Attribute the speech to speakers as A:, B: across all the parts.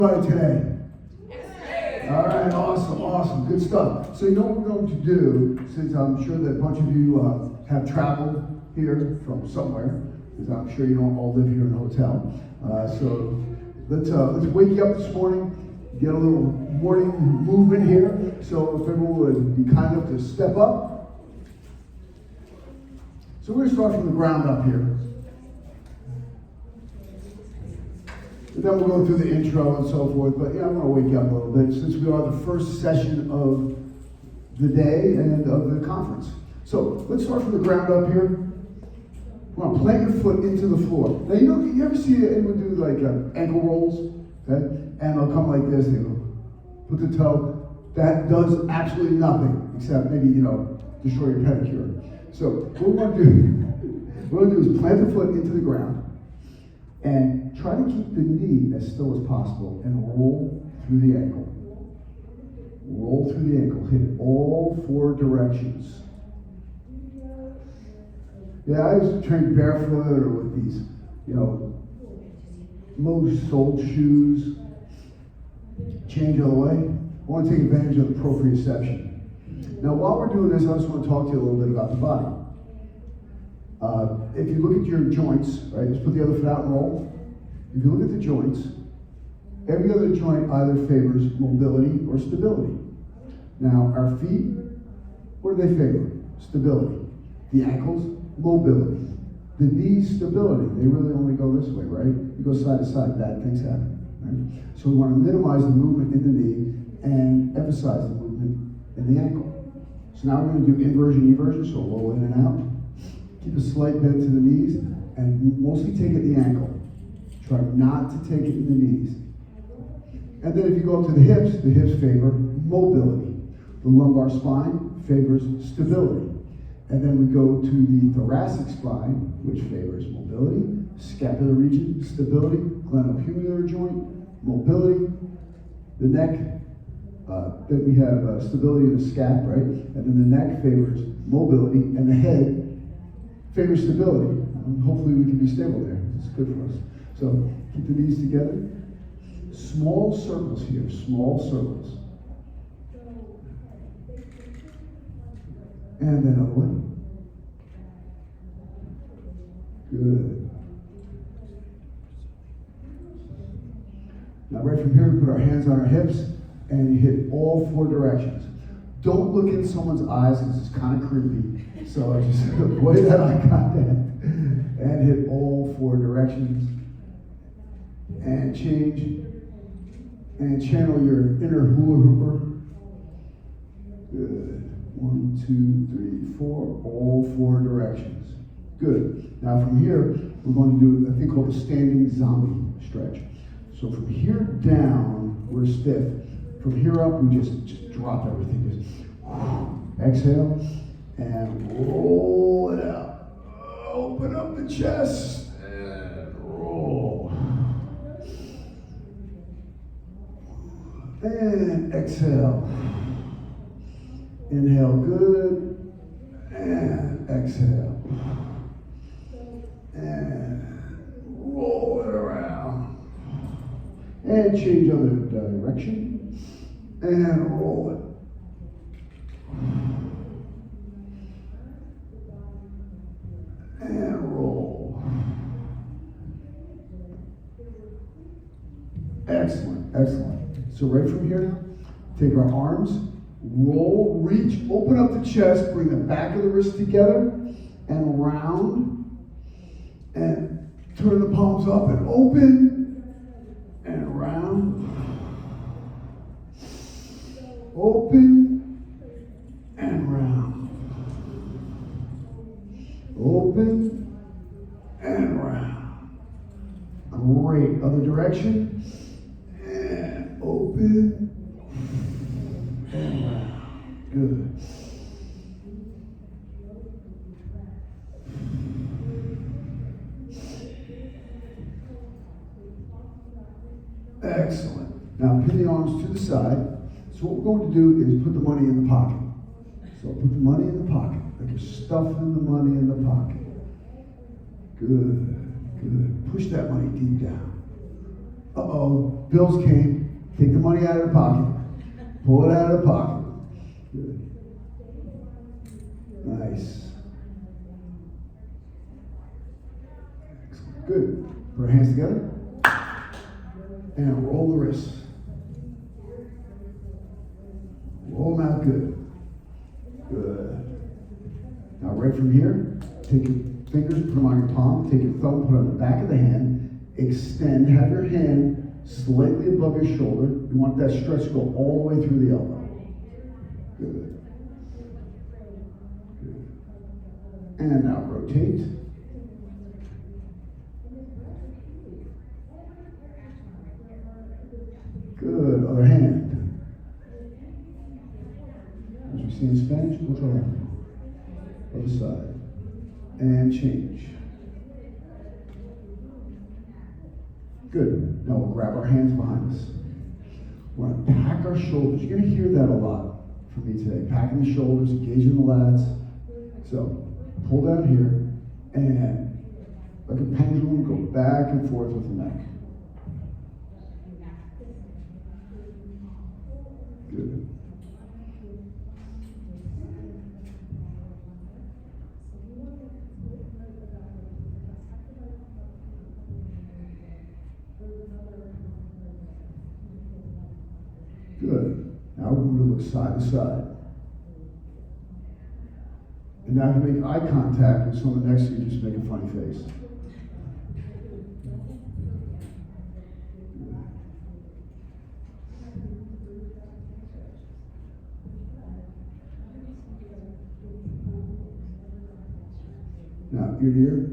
A: Today. All right, awesome, good stuff. So you know what we're going to do, since I'm sure that a bunch of you have traveled here from somewhere, because I'm sure you don't all live here in a hotel. So let's wake you up this morning, get a little morning movement here. So if everyone would be kind enough to step up. So we're going to start from the ground up here. And then we'll go through the intro and so forth, but yeah, I'm going to wake you up a little bit since we are the first session of the day and of the conference. So let's start from the ground up here. We're going to plant your foot into the floor. Now you ever see anyone do like ankle rolls? Okay? And they'll come like this, they go, put the toe. That does absolutely nothing except maybe, destroy your pedicure. So what we're going to do is plant the foot into the ground. And try to keep the knee as still as possible and roll through the ankle. Roll through the ankle. Hit all four directions. Yeah, I used to train barefoot or with these, low-soled shoes. Change all the way. I want to take advantage of the proprioception. Now, while we're doing this, I just want to talk to you a little bit about the body. If you look at your joints, right, just put the other foot out and roll. If you look at the joints, every other joint either favors mobility or stability. Now, our feet, what do they favor? Stability. The ankles, mobility. The knees, stability. They really only go this way, right? You go side to side, bad things happen. Right? So we want to minimize the movement in the knee and emphasize the movement in the ankle. So now we're going to do inversion, eversion, so roll in and out. Keep a slight bend to the knees, and mostly take it in the ankle. Try not to take it in the knees. And then if you go up to the hips favor mobility. The lumbar spine favors stability. And then we go to the thoracic spine, which favors mobility. Scapular region, stability. Glenohumeral joint, mobility. The neck, then we have stability in the scap, right? And then the neck favors mobility, and the head favors stability. And hopefully we can be stable there. It's good for us. So keep the knees together. Small circles here, small circles. And then other way. Good. Now right from here, we put our hands on our hips and hit all four directions. Don't look in someone's eyes because it's kind of creepy. So just avoid that eye contact and hit all four directions. And change and channel your inner hula hooper. Good. 1, 2, 3, 4, all four directions. Good. Now from here, we're going to do a thing called a standing zombie stretch. So from here down, we're stiff. From here up, we just drop everything. Just exhale and roll it out. Open up the chest and roll. And exhale. Inhale, good. And exhale. And roll it around. And change other direction. And roll it. And roll. Excellent, excellent. So right from here now, take our arms, roll, reach, open up the chest, bring the back of the wrist together, and round, and turn the palms up and open, and round, open, and round, open, and round. Great. Other direction. And open. And round. Good. Excellent. Now pin the arms to the side. So what we're going to do is put the money in the pocket. So put the money in the pocket. Like you're stuffing the money in the pocket. Good, good. Push that money deep down. Uh-oh, bills came. Take the money out of the pocket. Pull it out of the pocket. Good. Nice. Excellent. Good. Put our hands together. And roll the wrists. Roll them out good. Good. Now right from here, take your fingers, put them on your palm, take your thumb, put it on the back of the hand, extend, have your hand slightly above your shoulder. You want that stretch to go all the way through the elbow. Good. Good. And now rotate. Good. Other hand. As we see in Spanish, otro lado. Other side. And change. Good. Now we'll grab our hands behind us. We're going to pack our shoulders. You're going to hear that a lot from me today. Packing the shoulders, engaging the lats. So pull down here and like a pendulum, go back and forth with the neck. Good. Good. Now we're going to look side to side. And now if you make eye contact with someone next to you, just make a funny face. Now, ear to ear.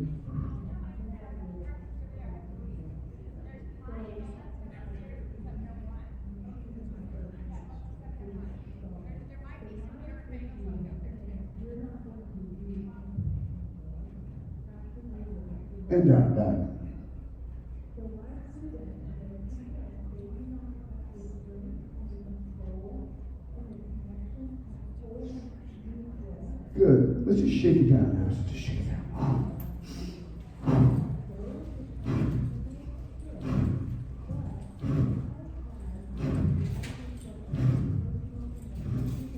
A: And down, back. Good. Let's just shake it down now. Just shake it down.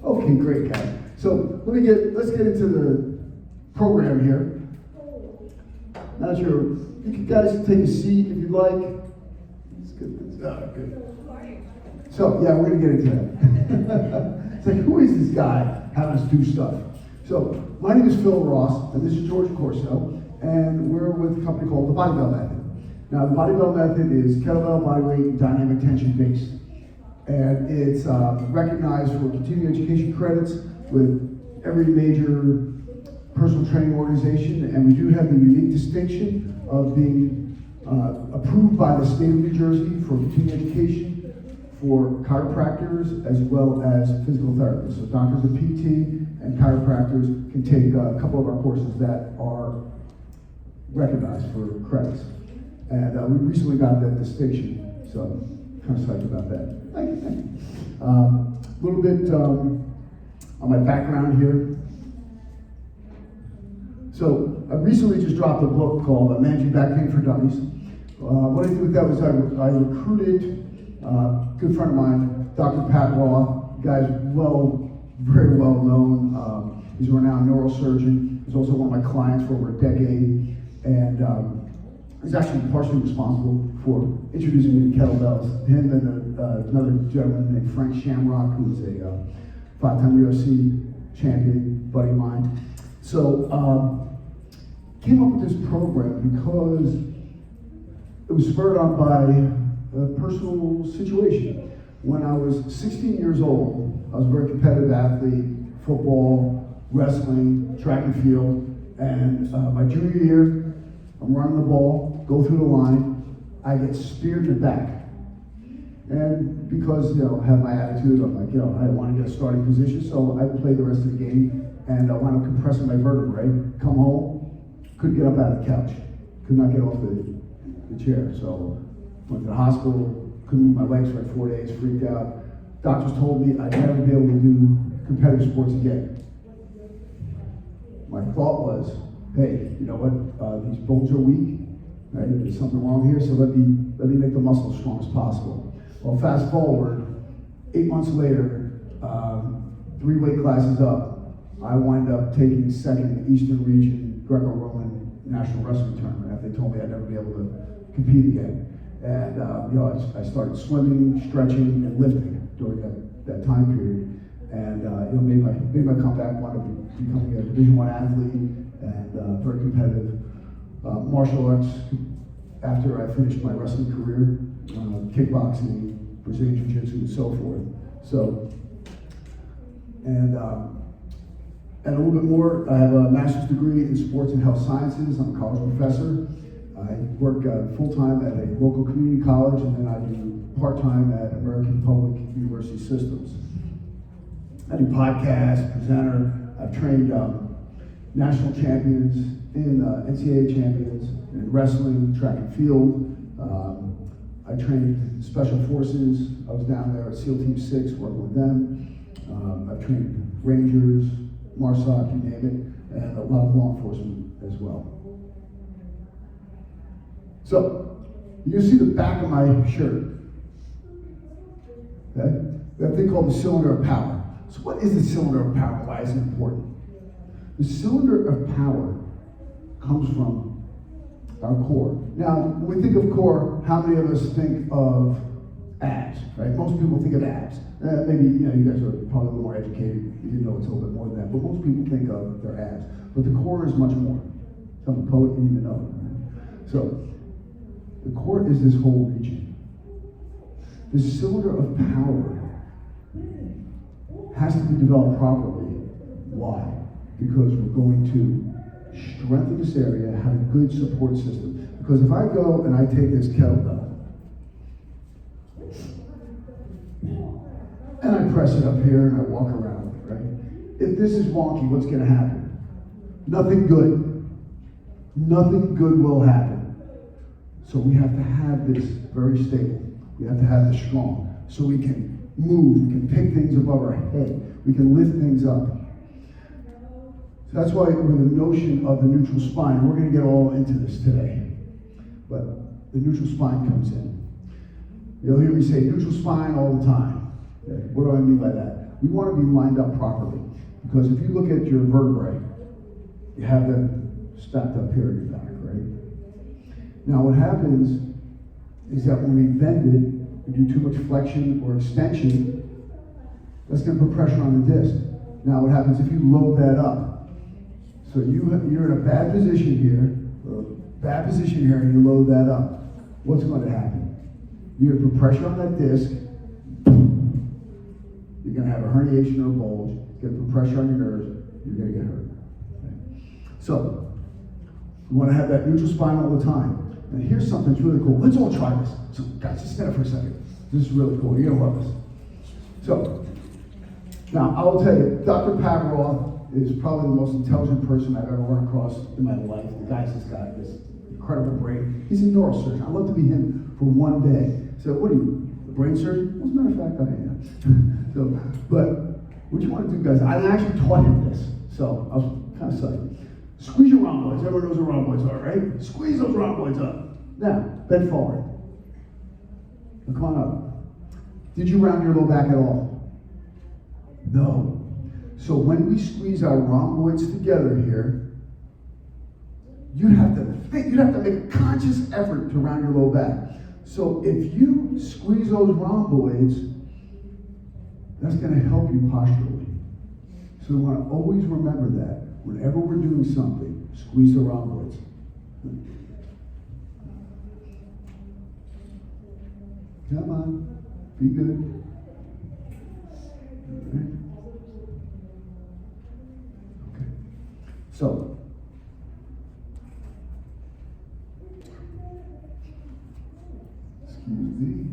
A: Okay, great, guys. So let's get into the program here. Now you can guys take a seat if you'd like. Let's get this. Good. So yeah, we're gonna get into that. It's like, who is this guy having us do stuff? So my name is Phil Ross, and this is George Corso, and we're with a company called the Bodybell Method. Now the Bodybell Method is kettlebell, bodyweight, and dynamic tension based, and it's recognized for continuing education credits with every major personal training organization, and we do have the unique distinction of being approved by the state of New Jersey for continuing education for chiropractors as well as physical therapists. So doctors of PT and chiropractors can take a couple of our courses that are recognized for credits. And we recently got that distinction, so kind of psyched about that. Thank you. A little bit on my background here. So I recently just dropped a book called Managing Back Pain for Dummies. What I did with that was I recruited a good friend of mine, Dr. Pat Roth. The guy's very well known. He's a renowned neurosurgeon. He's also one of my clients for over a decade. And he's actually partially responsible for introducing me to kettlebells. Him and another gentleman named Frank Shamrock, who is a 5-time UFC champion, buddy of mine. So came up with this program because it was spurred on by a personal situation. When I was 16 years old, I was a very competitive athlete, football, wrestling, track and field, and my junior year, I'm running the ball, go through the line, I get speared in the back. And because, I have my attitude, I'm like, I want to get a starting position, so I played the rest of the game, and I wound up compressing my vertebrae, come home, couldn't get up out of the couch, could not get off the chair, so went to the hospital, couldn't move my legs for like 4 days, freaked out. Doctors told me I'd never be able to do competitive sports again. My thought was, hey, you know what, these bones are weak, right? There's something wrong here, so let me let me make the muscle as strong as possible. Well, fast forward, 8 months later, 3 weight classes up, I wind up taking second in the Eastern Region Greco-Roman National Wrestling Tournament after they told me I'd never be able to compete again. And I started swimming, stretching, and lifting during that time period. And made my comeback, wound up becoming a Division I athlete and very competitive. Martial arts, after I finished my wrestling career, kickboxing, Brazilian Jiu-Jitsu, and so forth. So, and a little bit more, I have a master's degree in sports and health sciences. I'm a college professor. I work full-time at a local community college, and then I do part-time at American Public University Systems. I do podcasts, presenter. I've trained national champions, NCAA champions in wrestling, track and field. I trained special forces. I was down there at SEAL Team 6 working with them. I've trained Rangers, MARSOC, you name it, and a lot of law enforcement as well. So, you can see the back of my shirt. Okay? We have a thing called the cylinder of power. So what is the cylinder of power? Why is it important? The cylinder of power comes from our core. Now, when we think of core, how many of us think of abs, right? Most people think of abs. Maybe, you guys are probably a little more educated. You know it's a little bit more than that. But most people think of their abs. But the core is much more. Some poet didn't even know. Right? So, the core is this whole region. The cylinder of power has to be developed properly. Why? Because we're going to strengthen this area, have a good support system. Because if I go and I take this kettlebell, and I press it up here and I walk around, right? If this is wonky, what's going to happen? Nothing good. Nothing good will happen. So we have to have this very stable. We have to have this strong. So we can move, we can pick things above our head, we can lift things up. So that's why with the notion of the neutral spine, we're going to get all into this today. But the neutral spine comes in. You'll hear me say neutral spine all the time. Okay? What do I mean by that? We want to be lined up properly. Because if you look at your vertebrae, you have them stacked up here in your back, right? Now what happens is that when we bend it, we do too much flexion or extension, that's going to put pressure on the disc. Now what happens if you load that up? So you're in a bad position here, and you load that up. What's going to happen? You're going to put pressure on that disc. You're going to have a herniation or a bulge. You're going to put pressure on your nerves. You're going to get hurt. Okay? So we want to have that neutral spine all the time. And here's something that's really cool. Let's all try this. So guys, just stand up for a second. This is really cool. You're going to love this. So, now I will tell you, Dr. Pavaroff is probably the most intelligent person I've ever run across in my life. The guy's just got this incredible brain. He's a neurosurgeon. I'd love to be him for one day. So what are you, a brain surgeon? Well, as a matter of fact, I am. But what you want to do, guys, I actually taught him this. So I was kind of psyched. Squeeze your rhomboids. Everyone knows what rhomboids are, right? Squeeze those rhomboids up. Now, bend forward. Now, come on up. Did you round your low back at all? No. So when we squeeze our rhomboids together here, you'd have to make a conscious effort to round your low back. So if you squeeze those rhomboids, that's going to help you posturally. So we want to always remember that. Whenever we're doing something, squeeze the rhomboids. Come on, be good. All right. Okay. So, excuse me.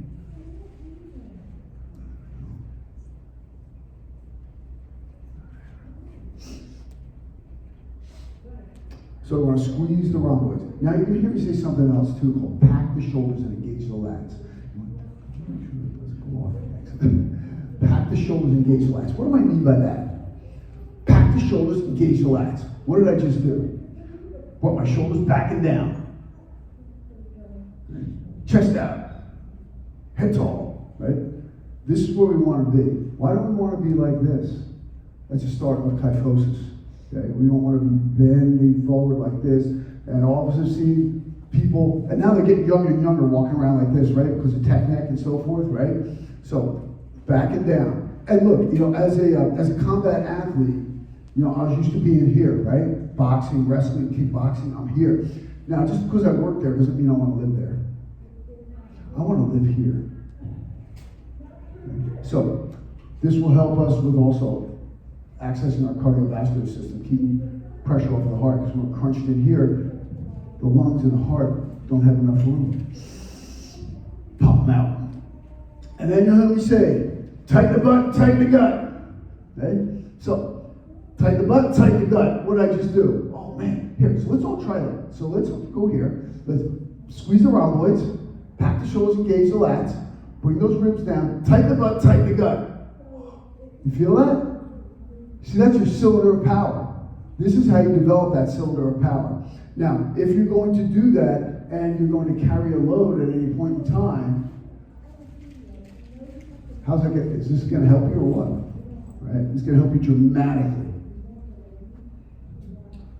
A: So we're going to squeeze the rhomboids. Now you're going to hear me say something else too called pack the shoulders and engage the lats. Pack the shoulders and engage the lats. What do I mean by that? Pack the shoulders, engage the lats. What did I just do? Brought my shoulders back and down. chest out, head tall, right? This is where we want to be. Why don't we want to be like this? That's a start of kyphosis. Okay? We don't want to be bending forward like this. And all of us have seen people, and now they're getting younger and younger, walking around like this, right? Because of technique and so forth, right? So back and down. And look, you know, as a combat athlete, you know, I was used to being here, right? Boxing, wrestling, kickboxing, I'm here. Now, just because I work there doesn't mean I want to live there. I want to live here. So, this will help us with also accessing our cardiovascular system, keeping pressure off of the heart, because when we're crunched in here, the lungs and the heart don't have enough room. Pop them out. And then you'll hear me say, tighten the butt, tighten the gut. Okay? So, tighten the butt, tighten the gut. What did I just do? Oh man, here, so let's all try that. So let's go here. Let's squeeze the rhomboids, pack the shoulders, engage the lats, bring those ribs down, tighten the butt, tighten the gut. You feel that? See, that's your cylinder of power. This is how you develop that cylinder of power. Now, if you're going to do that and you're going to carry a load at any point in time, how's that get? Is this going to help you or what? Right? It's going to help you dramatically.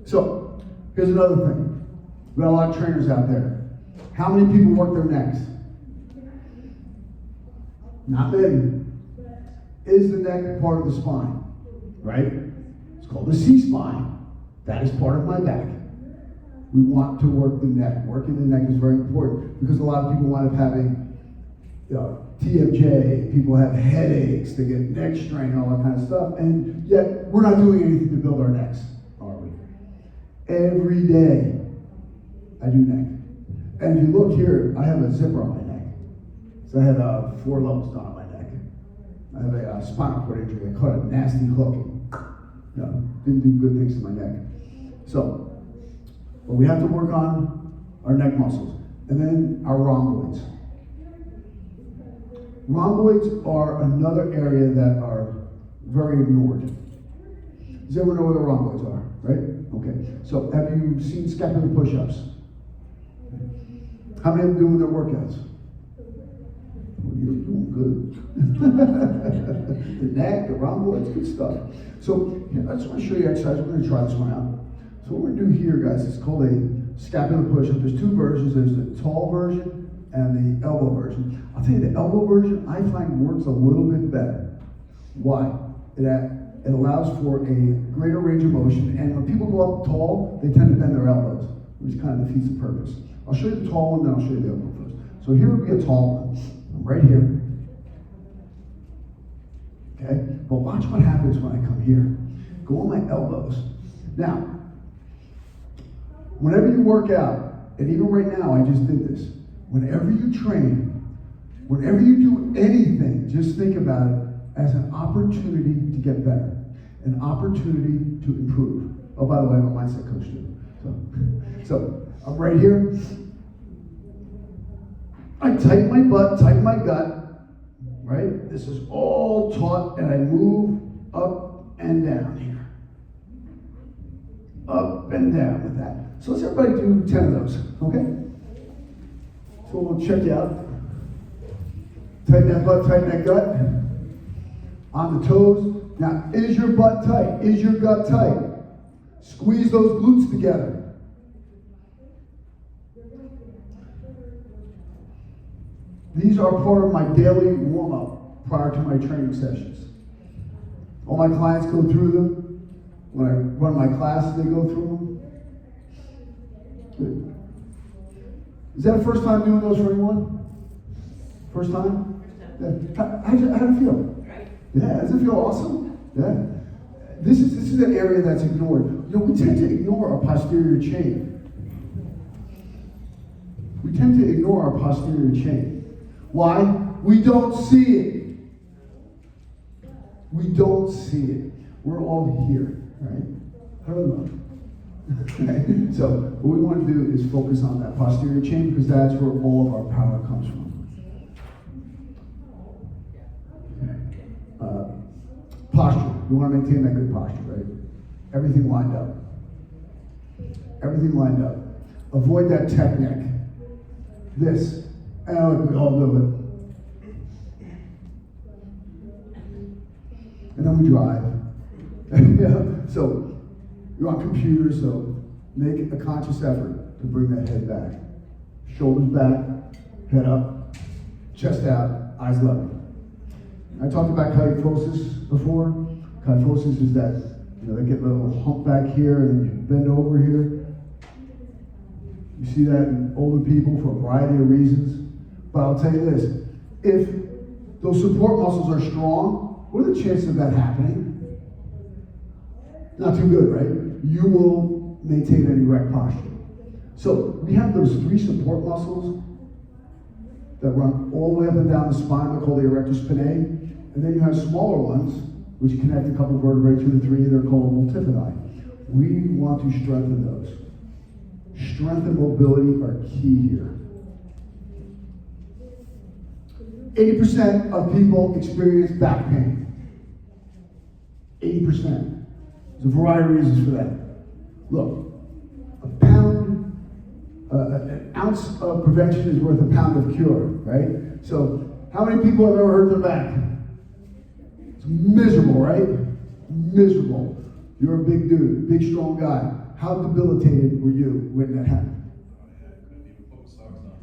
A: So, here's another thing. We got a lot of trainers out there. How many people work their necks? Not many. Is the neck part of the spine? Right? It's called the C-spine. That is part of my back. We want to work the neck. Working the neck is very important because a lot of people wind up having TMJ, people have headaches, they get neck strain, all that kind of stuff, and yet we're not doing anything to build our necks, are we? Every day, I do neck. And if you look here, I have a zipper on my neck. So I had 4 levels done on my neck. I have a spinal cord injury. I caught a nasty hook. Didn't do good things to my neck. So, but we have to work on our neck muscles. And then our rhomboids. Rhomboids are another area that are very ignored. Does everyone know where the rhomboids are, right? Okay, so have you seen scapular push-ups? How many of them doing their workouts? Well, you're doing good. The neck, the rhomboids, good stuff. So I just want to show you exercise. We're going to try this one out. So what we're going to do here, guys, is called a scapular push-up. There's 2 versions. There's the tall version and the elbow version. I'll tell you, the elbow version I find works a little bit better. Why? It allows for a greater range of motion, and when people go up tall, they tend to bend their elbows, which kind of defeats the purpose. I'll show you the tall one, then I'll show you the elbow first. So here would be a tall one. I'm right here. Okay? But watch what happens when I come here. Go on my elbows. Now, whenever you work out, and even right now, I just did this. Whenever you train, whenever you do anything, just think about it as an opportunity to get better, an opportunity to improve. Oh, by the way, I'm a mindset coach too. So I'm right here. I tighten my butt, tighten my gut, right? This is all taught, and I move up and down here. Up and down with that. So let's everybody do 10 of those, okay? So we'll check you out. Tighten that butt, tighten that gut. On the toes. Now, is your butt tight? Is your gut tight? Squeeze those glutes together. These are part of my daily warm-up prior to my training sessions. All my clients go through them. When I run my classes, they go through them. Good. Is that the first time doing those for anyone? First time? Yeah. How did it feel? Yeah, does it feel awesome? Yeah. This is an area that's ignored. You know, we tend to ignore our posterior chain. We tend to ignore our posterior chain. Why? We don't see it. We don't see it. We're all here, right? Hello. Okay? So what we want to do is focus on that posterior chain because that's where all of our power comes from. Posture. We want to maintain that good posture, right? Everything lined up. Everything lined up. Avoid that tech neck. This. And we all do it. And then we drive. Yeah. So you're on computers, so make a conscious effort to bring that head back. Shoulders back, head up, chest out, eyes level. I talked about kyphosis before. Kyphosis is that, they get a little hump back here and then you bend over here. You see that in older people for a variety of reasons. But I'll tell you this, if those support muscles are strong, what are the chances of that happening? Not too good, right? You will maintain an erect posture. So we have those 3 support muscles that run all the way up and down the spine. They're called the erector spinae. And then you have smaller ones, which connect a couple vertebrae, 2 to 3. They're called multifidi. We want to strengthen those. Strength and mobility are key here. 80% of people experience back pain. 80%. There's a variety of reasons for that. Look, an ounce of prevention is worth a pound of cure, right? So, how many people have ever hurt their back? It's miserable, right? Miserable. You're a big dude, big strong guy. How debilitated were you when that happened?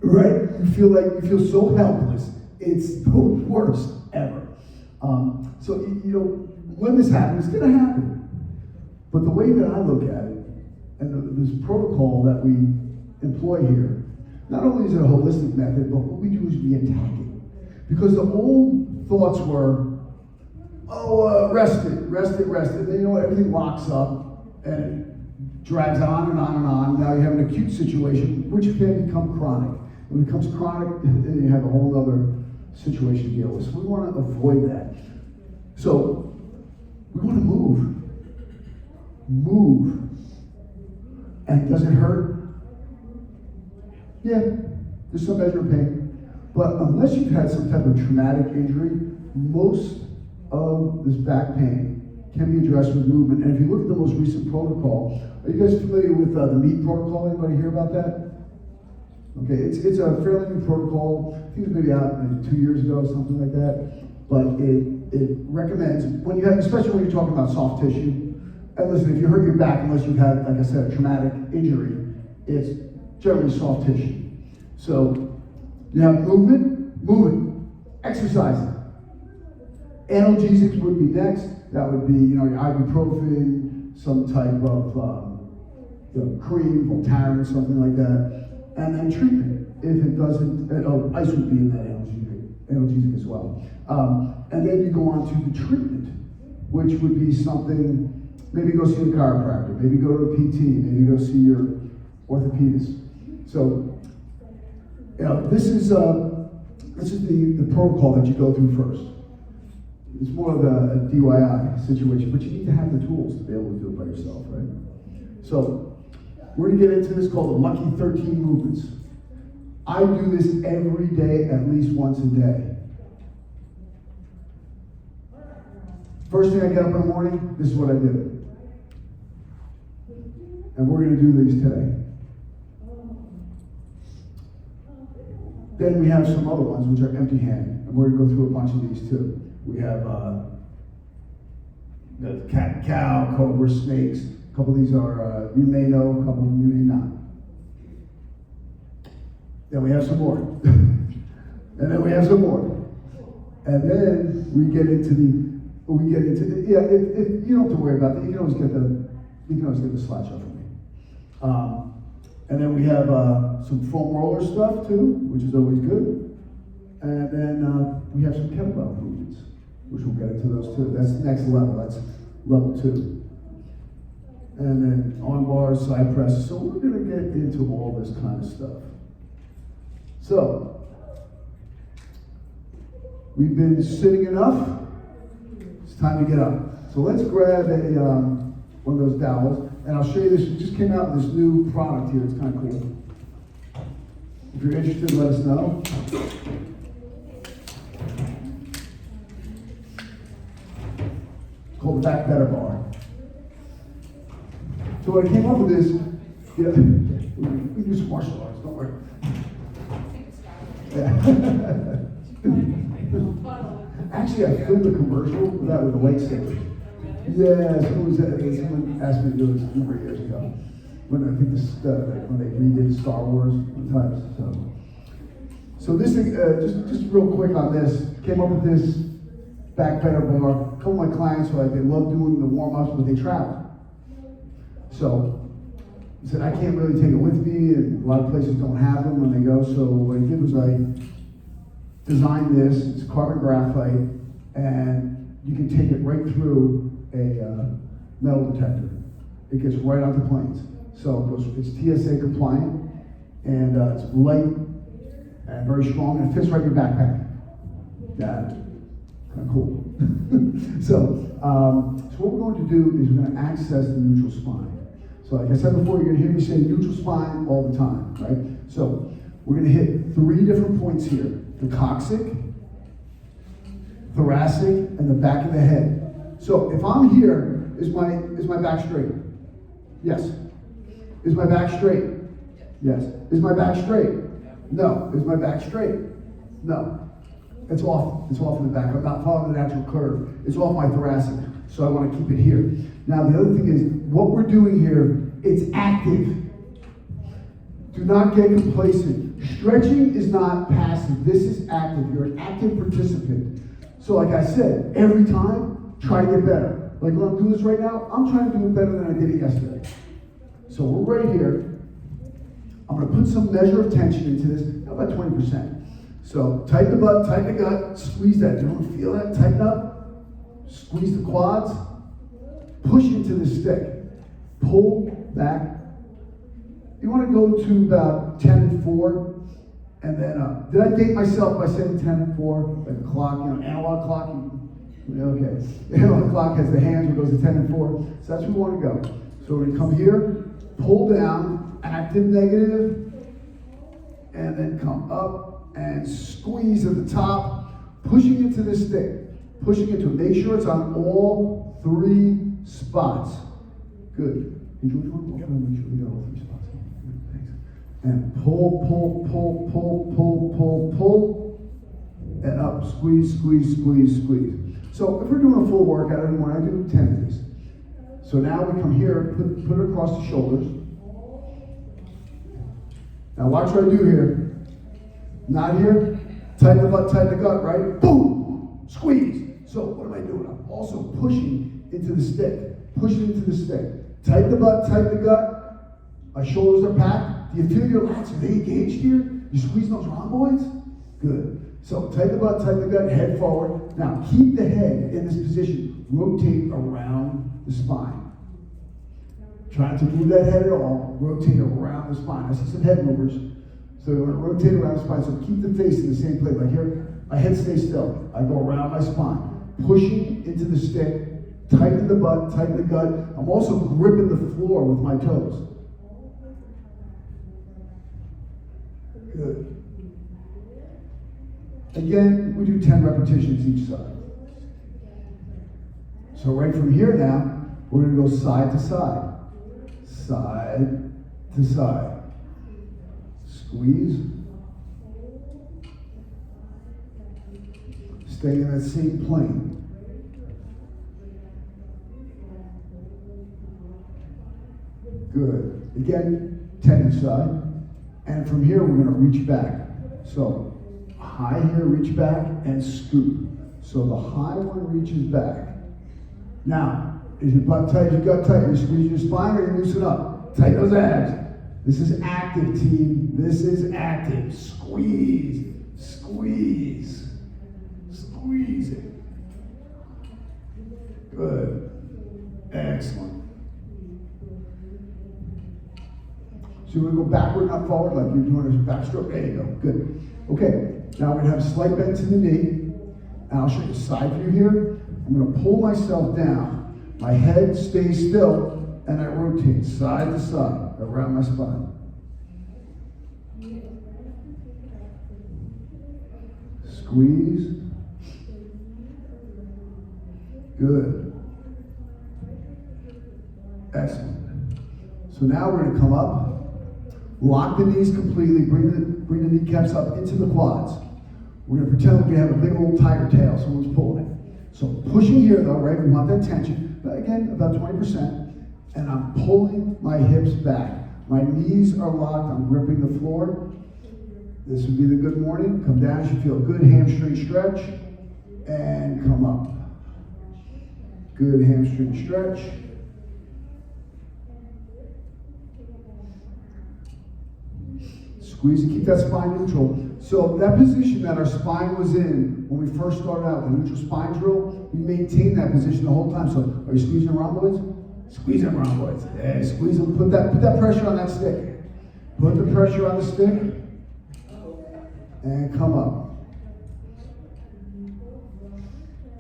A: Right? You feel so helpless. It's the worst ever. So when this happens, it's gonna happen. But the way that I look at it, and this protocol that we employ here, not only is it a holistic method, but what we do is we attack it. Because the old thoughts were, rest it. Then everything locks up and it drags on and on and on. Now you have an acute situation, which can become chronic. When it becomes chronic, then you have a whole other situation to deal with. So we want to avoid that. So we want to move. And does it hurt? Yeah, there's some measure of pain. But unless you've had some type of traumatic injury, most of this back pain can be addressed with movement. And if you look at the most recent protocol, are you guys familiar with the MEAT protocol? Anybody hear about that? Okay, it's a fairly new protocol. I think it was maybe out 2 years ago, something like that. But it recommends, especially when you're talking about soft tissue, and listen, if you hurt your back, unless you've had, like I said, a traumatic injury, it's generally soft tissue. So you have movement, exercising. Analgesics would be next. That would be, your ibuprofen, some type of cream, Voltaren, something like that. And then treatment. If it doesn't, ice would be in that analgesic as well. And then you go on to the treatment, which would be something, maybe go see a chiropractor, maybe go to a PT, maybe go see your orthopedist. So, this is the protocol that you go through first. It's more of a DIY situation, but you need to have the tools to be able to do it by yourself, right? So, we're going to get into this called the Lucky 13 movements. I do this every day, at least once a day. First thing I get up in the morning, this is what I do. And we're going to do these today. Then we have some other ones which are empty hand, and we're going to go through a bunch of these too. We have the cat and cow, cobra, snakes. A couple of these are, you may know, a couple of them you may not. Then we have some more. And then we have some more. And then we get into if you don't have to worry about that, you can always get the slideshow from me. And then we have some foam roller stuff too, which is always good. And then we have some kettlebell movements, which we'll get into those too. That's the next level, that's level 2. And then arm bars, side presses. So we're gonna get into all this kind of stuff. So, we've been sitting enough. It's time to get up. So let's grab one of those dowels, and I'll show you this. We just came out with this new product here. It's kind of cool. If you're interested, let us know. It's called the Back Better Bar. So when I came up with this, we do some martial arts, don't worry. Actually, I filmed a commercial for that with a light sticker. Yeah, someone asked me to do it a number of years ago. When I think when they redid Star Wars one time. So this thing, just real quick on this, came up with this back pedal bar. A couple of my clients they love doing the warm-ups, but they travel. So I said I can't really take it with me, and a lot of places don't have them when they go. So what I did was I designed this. It's carbon graphite, and you can take it right through a metal detector. It gets right out the planes. So it's TSA compliant, and it's light and very strong, and it fits right in your backpack. Yeah, kind of cool. So what we're going to do is we're going to access the neutral spine. So like I said before, you're going to hear me say neutral spine all the time, right? So we're going to hit 3 different points here: the coccyx, thoracic, and the back of the head. So if I'm here, is my back straight? Yes. Is my back straight? Yes. Is my back straight? No. Is my back straight? No. It's off. It's off in the back. I'm not following the natural curve. It's off my thoracic. So I want to keep it here. Now the other thing is, what we're doing here, it's active. Do not get complacent. Stretching is not passive. This is active. You're an active participant. So like I said, every time, try to get better. Like when I'm doing this right now, I'm trying to do it better than I did it yesterday. So we're right here. I'm going to put some measure of tension into this, about 20%. So tighten the butt, tighten the gut, squeeze that. You want to feel that? Tighten up, squeeze the quads, push into the stick, pull back. You want to go to about 10 and 4, and then did I date myself by saying 10 and 4? Like a clock, analog clock. Okay, analog clock has the hands where it goes to 10 and 4. So that's where we want to go. So we're going to come here, pull down, active, negative, and then come up and squeeze at the top, pushing into the stick, pushing into it. Make sure it's on all 3 spots. Good. Did you want to make sure we got all 3 spots? Good, thanks. And pull, pull, pull, pull, pull, pull, pull, and up, squeeze, squeeze, squeeze, squeeze. So if we're doing a full workout, I do 10 of these. So now we come here, put it across the shoulders. Now watch what I do here. Not here. Tighten the butt, tighten the gut, right? Boom! Squeeze. So what am I doing? I'm also pushing into the stick. Pushing into the stick. Tighten the butt, tighten the gut. My shoulders are packed. Do you feel your lats? Are they engaged here? You squeeze those rhomboids? Good. So tighten the butt, tighten the gut, head forward. Now keep the head in this position. Rotate around the spine. Try not to move that head at all. Rotate around the spine. I see some head movers. So you want to rotate around the spine. So keep the face in the same place. Like here, my head stays still. I go around my spine. Pushing into the stick. Tighten the butt, tighten the gut. I'm also gripping the floor with my toes. Good. Again, we do 10 repetitions each side. So right from here now, we're going to go side to side. Side to side. Squeeze. Stay in that same plane. Good. Again, 10 each side. And from here, we're going to reach back. So high here, reach back, and scoop. So the high one reaches back. Now, is your butt tight, your gut tight? You squeeze your spine or you loosen up? Tighten those abs. This is active, team. This is active. Squeeze, squeeze, squeeze it. Good. Excellent. So you're going to go backward, not forward, like you're doing a backstroke. There you go. Good. Okay. Now we're going to have a slight bend to the knee. And I'll show you a side view here. I'm going to pull myself down. My head stays still, and I rotate side to side around my spine. Squeeze. Good. Excellent. So now we're going to come up. Lock the knees completely, bring the kneecaps up into the quads. We're gonna pretend we have a big old tiger tail, someone's pulling it. So pushing here though, right, we want that tension, but again, about 20%, and I'm pulling my hips back. My knees are locked, I'm gripping the floor. This would be the good morning. Come down, you should feel good hamstring stretch, and come up. Good hamstring stretch. Squeeze and keep that spine neutral. So that position that our spine was in when we first started out, the neutral spine drill, we maintain that position the whole time. So are you squeezing the rhomboids? Squeeze them rhomboids. Yeah, squeeze them. Put that pressure on that stick. Put the pressure on the stick. And come up.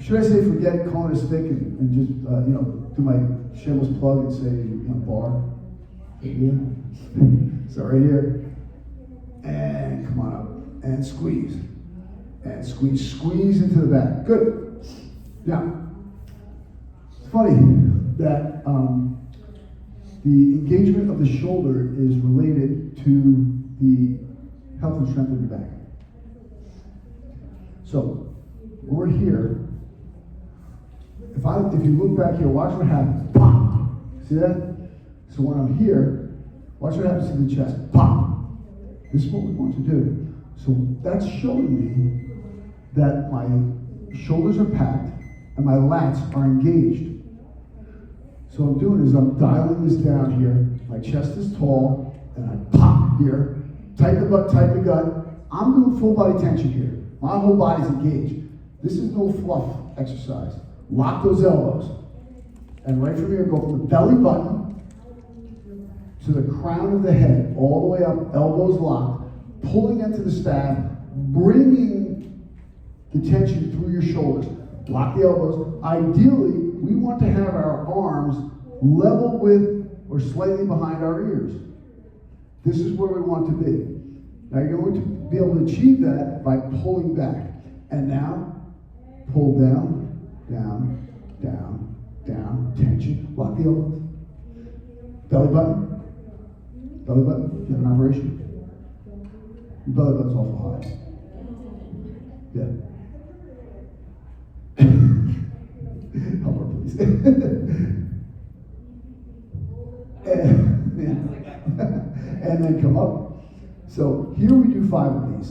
A: Should I say forget calling a stick and just do my shameless plug and say bar? Yeah. So right here. And come on up. And squeeze. And squeeze into the back. Good. Now, it's funny that the engagement of the shoulder is related to the health and strength of your back. So, we're here. If you look back here, watch what happens. Pop! See that? So when I'm here, watch what happens to the chest. Pop! This is what we want to do. So that's showing me that my shoulders are packed and my lats are engaged. So what I'm doing is I'm dialing this down here. My chest is tall, and I pop here. Tighten the butt, tighten the gut. I'm doing full body tension here. My whole body's engaged. This is no fluff exercise. Lock those elbows. And right from here, go from the belly button to the crown of the head, all the way up, elbows locked, pulling into the staff, bringing the tension through your shoulders. Lock the elbows. Ideally, we want to have our arms level with or slightly behind our ears. This is where we want to be. Now you're going to be able to achieve that by pulling back. And now, pull down, down, down, down, tension, lock the elbows. Belly button. Belly button, you have an operation? Your belly button's awful high. Yeah. Help her, please. And then come up. So here we do 5 of these.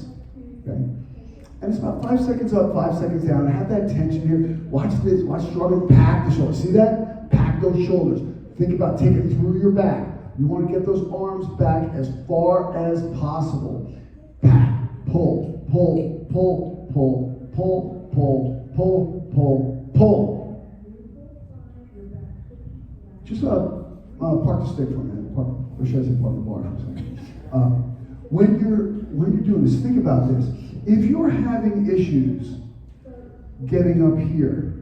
A: Okay? And it's about 5 seconds up, 5 seconds down. I have that tension here. Watch this. Watch struggling. Pack the shoulders. See that? Pack those shoulders. Think about taking through your back. You want to get those arms back as far as possible. Pack. Pull. Pull. Pull. Pull. Pull. Pull. Pull. Pull. Pull. Just park the stick for a minute. Or should I say park the bar for a second? When you're doing this, think about this. If you're having issues getting up here,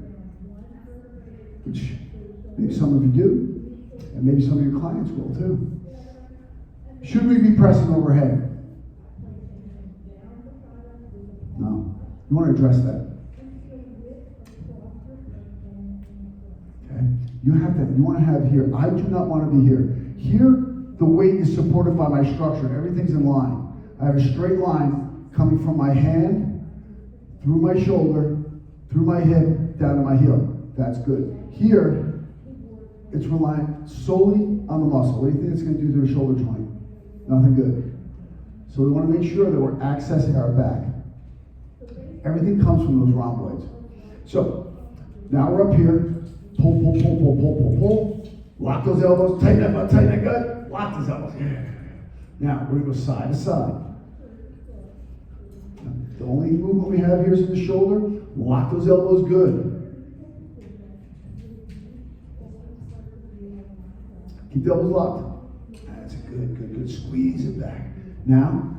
A: which maybe some of you do, and maybe some of your clients will too, should we be pressing overhead? No. You want to address that. Okay? You want to have here. I do not want to be here. Here, the weight is supported by my structure. Everything's in line. I have a straight line coming from my hand, through my shoulder, through my hip, down to my heel. That's good. Here, it's relying solely on the muscle. What do you think it's going to do to the shoulder joint? Nothing good. So we want to make sure that we're accessing our back. Everything comes from those rhomboids. So, now we're up here. Pull, pull, pull, pull, pull, pull, pull. Lock those elbows. Tighten that butt, tighten that gut. Lock those elbows. Now, we're going to go side to side. The only movement we have here is in the shoulder. Lock those elbows good. Keep the elbows locked. That's a good. Squeeze it back. Now,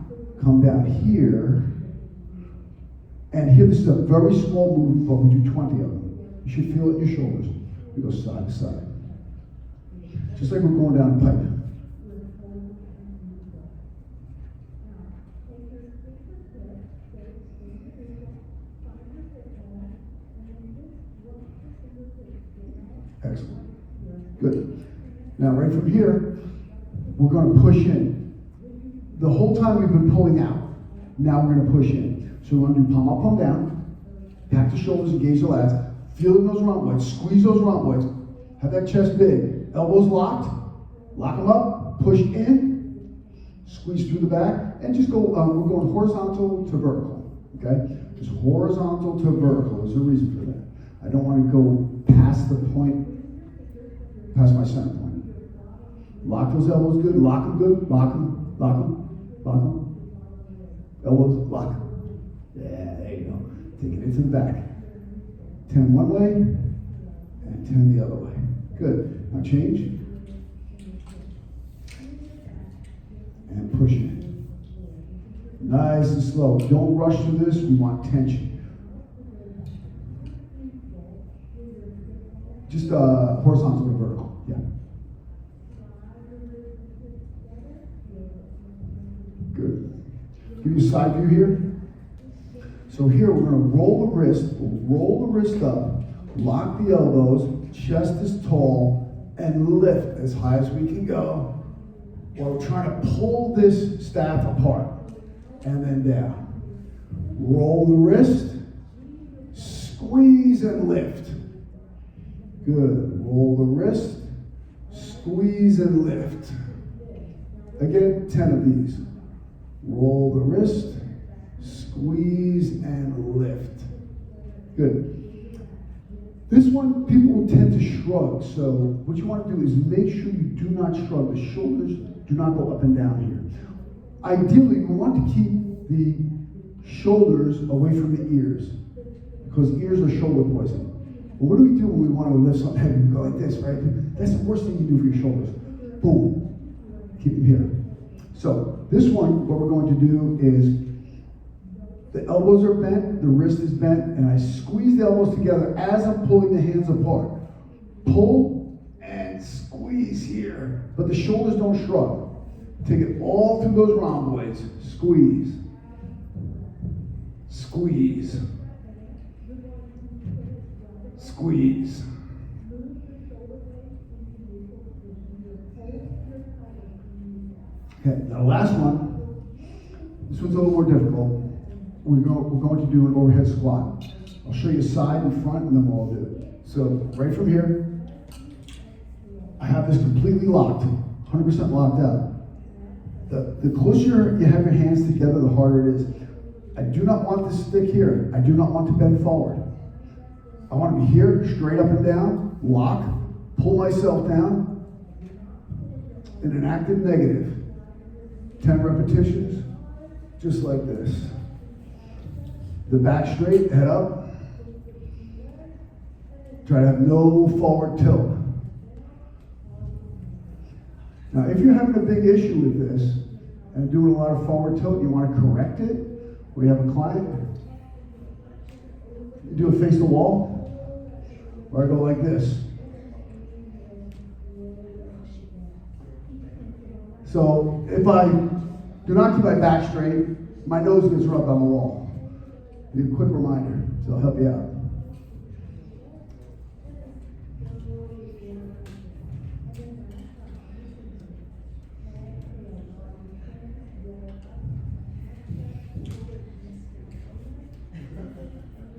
A: come down here. And here, this is a very small movement, but we do 20 of them. You should feel it in your shoulders. We go side to side. Just like we're going down a pipe. Excellent. Good. Now, right from here, we're going to push in. whole time we've been pulling out. Now we're gonna push in. So we're gonna do palm up, palm down. Pack the shoulders, engage the lats. Feel in those rhomboids, squeeze those rhomboids. Have that chest big. Elbows locked, lock them up, push in, squeeze through the back, and just go, we're going horizontal to vertical, okay? Just horizontal to vertical. There's a reason for that. I don't want to go past the point, past my center point. Lock those elbows good, lock them good, lock them, lock them, lock them. Elbows, lock. Yeah, there you go. Take it into the back. 10 one way, and 10 the other way. Good. Now change. And push it. Nice and slow. Don't rush through this. We want tension. Just horizontal to vertical. Yeah. Good. Give you a side view here. So here we're going to roll the wrist. We'll roll the wrist up. Lock the elbows. Chest is tall. And lift as high as we can go. While we're trying to pull this staff apart. And then down. Roll the wrist. Squeeze and lift. Good. Roll the wrist. Squeeze and lift. Again, 10 of these. Roll the wrist. Squeeze and lift. Good. This one, people will tend to shrug. So what you want to do is make sure you do not shrug. The shoulders do not go up and down here. Ideally, we want to keep the shoulders away from the ears because ears are shoulder poison. But what do we do when we want to lift something heavy? We go like this, right? That's the worst thing you do for your shoulders. Boom. Keep them here. So this one, what we're going to do is the elbows are bent, the wrist is bent, and I squeeze the elbows together as I'm pulling the hands apart. Pull and squeeze here. But the shoulders don't shrug. Take it all through those rhomboids. Squeeze. Squeeze. Squeeze. Okay, now the last one. This one's a little more difficult. We're going to do an overhead squat. I'll show you side and front, and then we'll all do it. So right from here, I have this completely locked, 100% locked out. The closer you have your hands together, the harder it is. I do not want this stick here. I do not want to bend forward. I want to be here, straight up and down, lock, pull myself down in an active negative. 10 repetitions, just like this. The back straight, head up. Try to have no forward tilt. Now, if you're having a big issue with this and doing a lot of forward tilt, you want to correct it, or you have a client, you do it face the wall, or I go like this. So if I do not keep my back straight, my nose gets rubbed on the wall. Need a quick reminder, so I'll help you out.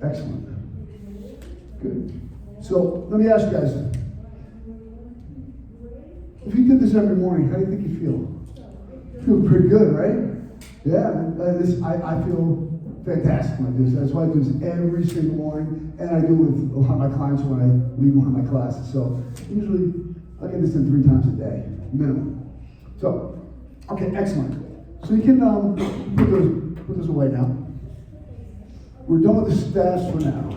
A: Excellent. Good. So let me ask you guys, if you did this every morning, how do you think you feel? Feel pretty good, right? Yeah, I feel fantastic when I do this. That's why I do this every single morning, and I do it with a lot of my clients when I leave one of my classes. So usually I get this in 3 times a day, minimum. So, okay, excellent. So you can put those away now. We're done with the staffs for now.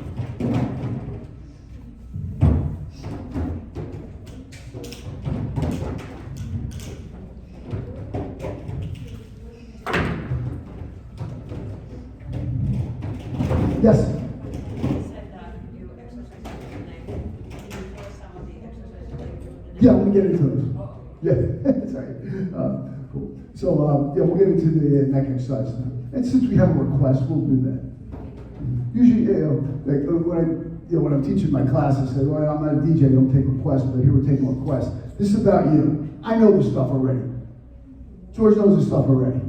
A: Yes?
B: You said that you exercise every night. Can you tell us some of the exercises that you do?
A: Yeah, we'll get into those. Yeah, sorry. Cool. So, yeah, we'll get into the neck exercise now. And since we have a request, we'll do that. Usually, like when I'm teaching my classes, I say, well, I'm not a DJ, I don't take requests, but here we're taking requests. This is about you. I know this stuff already. George knows this stuff already.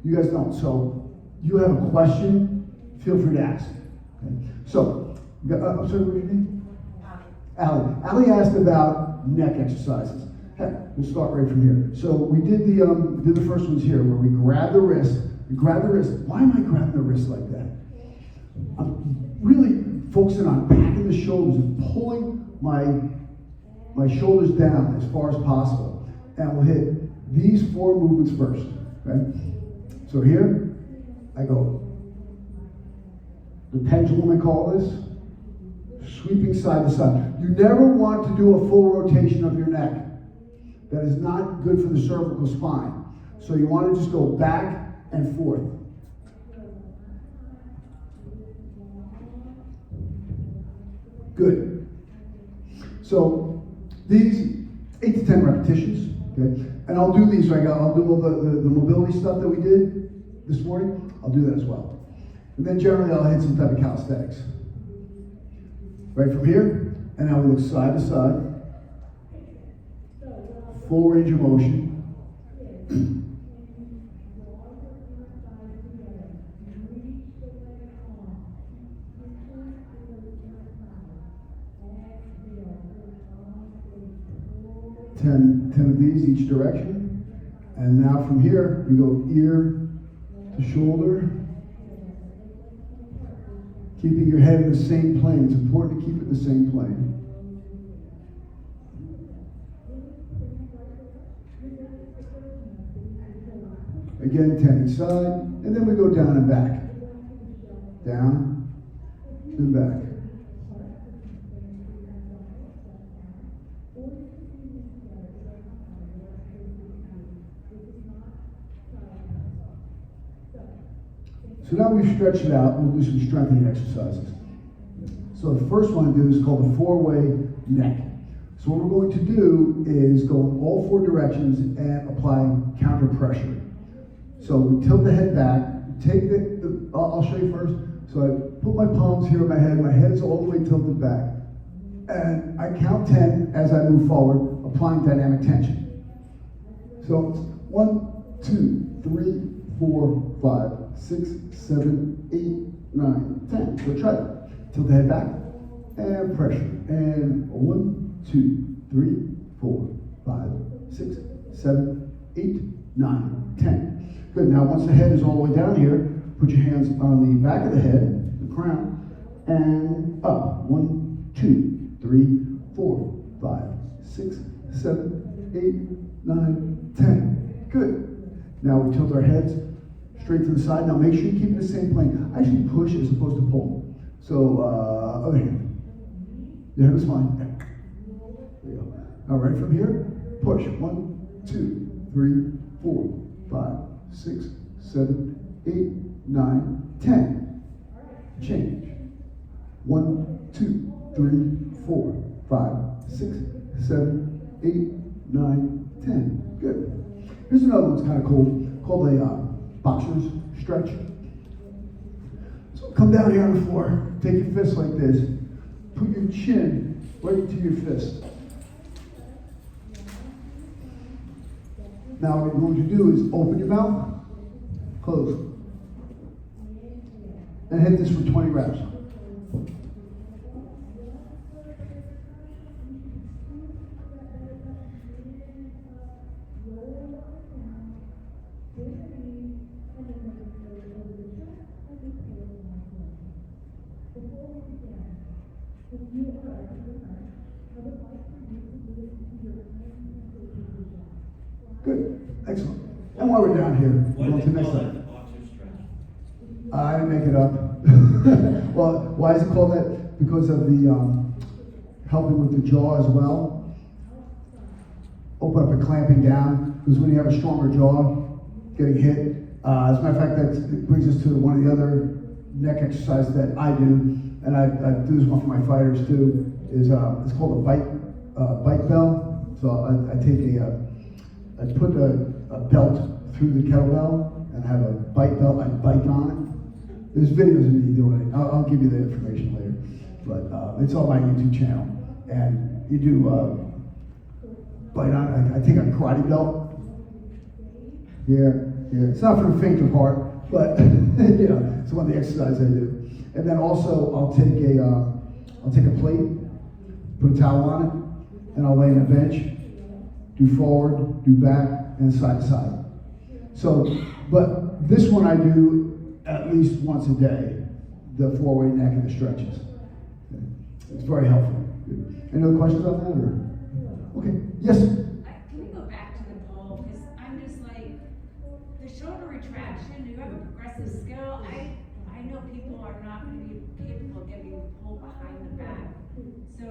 A: You guys don't. So you have a question, feel free to ask. Okay? So, I'm sorry, what's your name? Allie. Allie asked about neck exercises. Heck, we'll start right from here. So we did the first ones here where we grab the wrist. Why am I grabbing the wrist like that? I'm really focusing on backing the shoulders and pulling my shoulders down as far as possible. And we'll hit these 4 movements first. Okay? So here, I go. The pendulum, I call this, sweeping side to side. You never want to do a full rotation of your neck. That is not good for the cervical spine. So you want to just go back and forth. Good. So these 8 to 10 repetitions, okay? And I'll do these, I'll do all the mobility stuff that we did this morning. I'll do that as well. And then generally I'll hit some type of calisthenics. Right from here, and now we look side to side. Full range of motion. 10 of these each direction. And now from here, we go ear to shoulder. Keeping your head in the same plane. It's important to keep it in the same plane. Again, 10 each side. And then we go down and back. Down and back. So now we've stretched it out, we'll do some strengthening exercises. So the first one to do is called the 4-way neck. So what we're going to do is go in all 4 directions and apply counter pressure. So we tilt the head back, take I'll show you first. So I put my palms here on my head is all the way tilted back. And I count 10 as I move forward, applying dynamic tension. So it's 1, 2, 3, 4, 5, 6, 7, 8, 9, 10. So try that. Tilt the head back and pressure. And 1, 2, 3, 4, 5, 6, 7, 8, 9, 10. Good. Now once the head is all the way down here, put your hands on the back of the head, the crown, and up. 1, 2, 3, 4, 5, 6, 7, 8, 9, 10. Good. Now we tilt our heads straight to the side. Now make sure you keep it in the same plane. I actually push as opposed to pull. So, other hand. Your head is fine. There you go. Now right from here, push. 1, 2, 3, 4, 5, 6, 7, 8, 9, 10. Change. 1, 2, 3, 4, 5, 6, 7, 8, 9, 10. Good. Here's another one's kind of cool, called a boxer's stretch. So come down here on the floor, take your fist like this, put your chin right into your fist. Now what you're going to do is open your mouth, close, and hit this for 20 reps. Good, excellent. And while we're down here, we're going to the next one. I didn't make it up. Well, why is it called that? Because of the helping with the jaw as well. Open up and clamping down, because when you have a stronger jaw, getting hit. As a matter of fact, that brings us to one of the other neck exercises that I do, and I do this one for my fighters too. Is it's called a bite bell. So I put a belt through the kettlebell and have a bite belt. I bite on it. There's videos of me doing it. I'll give you the information later, but it's on my YouTube channel. And you do bite on. I take a karate belt here. Yeah, it's not for the faint of heart, but you know, it's one of the exercises I do. And then also, I'll take a plate, put a towel on it, and I'll lay on a bench, do forward, do back, and side to side. So, but this one I do at least once a day, the 4-way neck and the stretches. It's very helpful. Any other questions on that? Or? Okay, yes?
B: Can we go back to the pole? Because I'm just like, the shoulder retraction, you have a progressive skill. I know people are not going to be capable of getting the pole behind the back. So,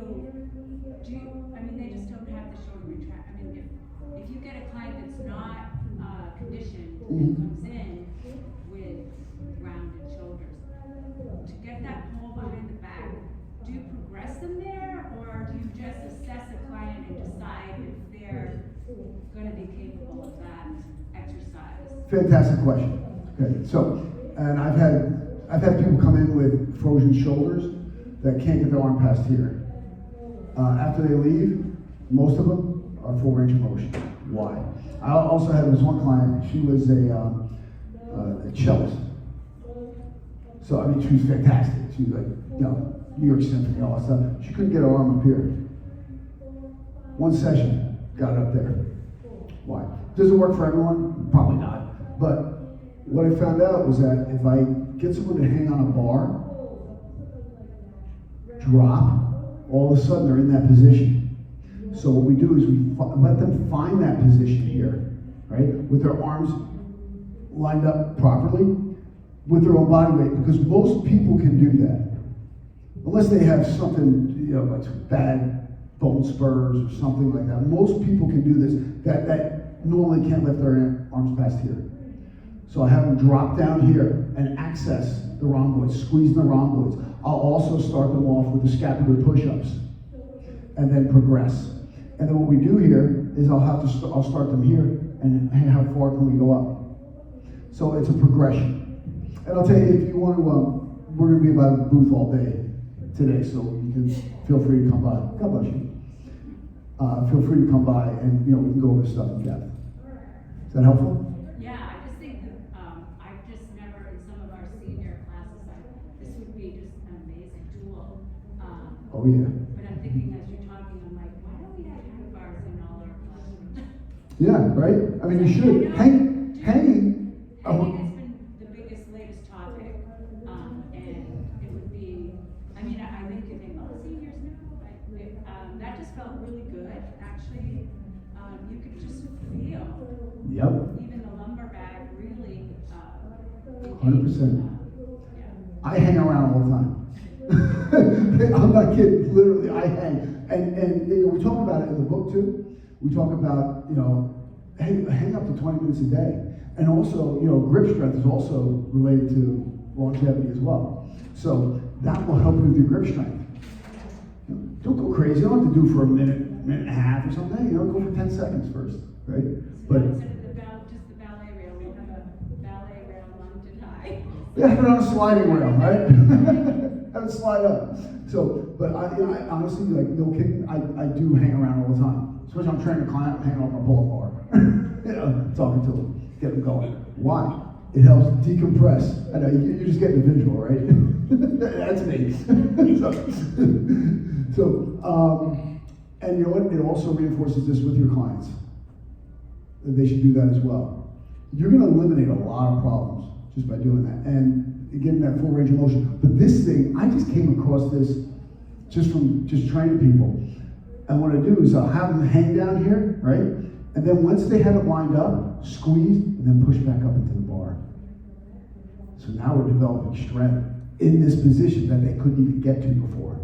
B: they just don't have the shoulder retract. I mean, if you get a client that's not conditioned and comes in with rounded shoulders, to get that pole behind the back, do you progress them there, or do you just assess a client and decide if they're going to be capable of that exercise?
A: Fantastic question. Okay, so, and I've had people come in with frozen shoulders that can't get their arm past here. After they leave, most of them are full range of motion. Why? I also had this one client. She was a cellist. So I mean, she was fantastic. She was like, New York Symphony, all that stuff. She couldn't get her arm up here. One session, got it up there. Why? Does it work for everyone? Probably not. But what I found out was that if I get someone to hang on a bar, drop, all of a sudden they're in that position. So what we do is we let them find that position here, right? With their arms lined up properly, with their own body weight, because most people can do that. Unless they have something, like bad bone spurs or something like that. Most people can do this that normally can't lift their arms past here. So I have them drop down here and access the rhomboids, squeeze the rhomboids. I'll also start them off with the scapular push-ups and then progress. And then what we do here is I'll start them here, and hey, how far can we go up? So it's a progression. And I'll tell you, if you want to, we're going to be about the booth all day today, so you can feel free to come by. God bless you. Feel free to come by, and we can go over this stuff in depth. Is that helpful?
B: Yeah, I just think that I've just never, in some of our senior classes, this would be just an amazing tool.
A: Oh yeah.
B: But I'm thinking as you're talking, I'm like, why don't we have handbars in all our classrooms?
A: Yeah, right? I mean, you should. Hanging.
B: Hanging has been the biggest, latest topic, and it would be, I think you think, seniors know, that just felt really good, actually. You could just feel.
A: Yep.
B: Even the lumbar bag really.
A: 100%.
B: Yeah.
A: I hang around all the time. I'm not kidding. Literally, I hang. And we talk about it in the book too. We talk about, hang up to 20 minutes a day. And also, grip strength is also related to longevity as well. So that will help you with your grip strength. Don't go crazy. You don't have to do for a minute and a half or something. Go for 10 seconds first, right? But
B: instead of just the ballet rail, we have a ballet rail mountain high.
A: yeah, have it on a sliding rail, right? Have it slide up. So, but I honestly, no kidding, I do hang around all the time. Especially when I'm training a client, I'm hanging off my pull-up bar. Talking to them, get them going. Why? It helps decompress. I know, you're just getting the visual, right? That's me. And you know what? It also reinforces this with your clients. They should do that as well. You're going to eliminate a lot of problems just by doing that. And getting that full range of motion. But this thing, I just came across this just from training people. And what I do is I'll have them hang down here, right? And then once they have it lined up, squeeze, and then push back up into the bar. So now we're developing strength in this position that they couldn't even get to before.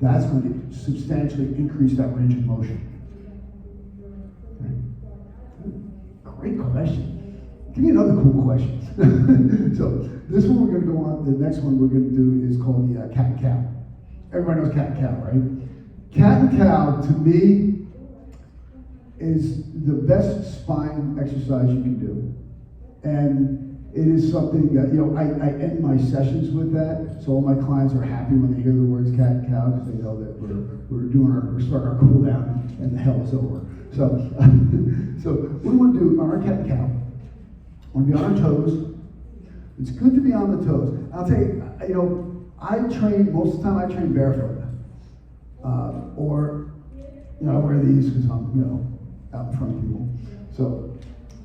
A: That's going to substantially increase that range of motion. Okay. Great question. Give me another cool question. So this one we're going to go on. The next one we're going to do is called the cat and cow. Everybody knows cat and cow, right? Cat and cow, to me, is the best spine exercise you can do. And it is something that, I end my sessions with that, so all my clients are happy when they hear the words cat and cow, because they know that we're starting our cool down and the hell is over. So, so what we want to do on our cat and cow want to be on our toes. It's good to be on the toes. I'll tell you, I train, most of the time I train barefoot. Or, I wear these because I'm, out in front of people. So,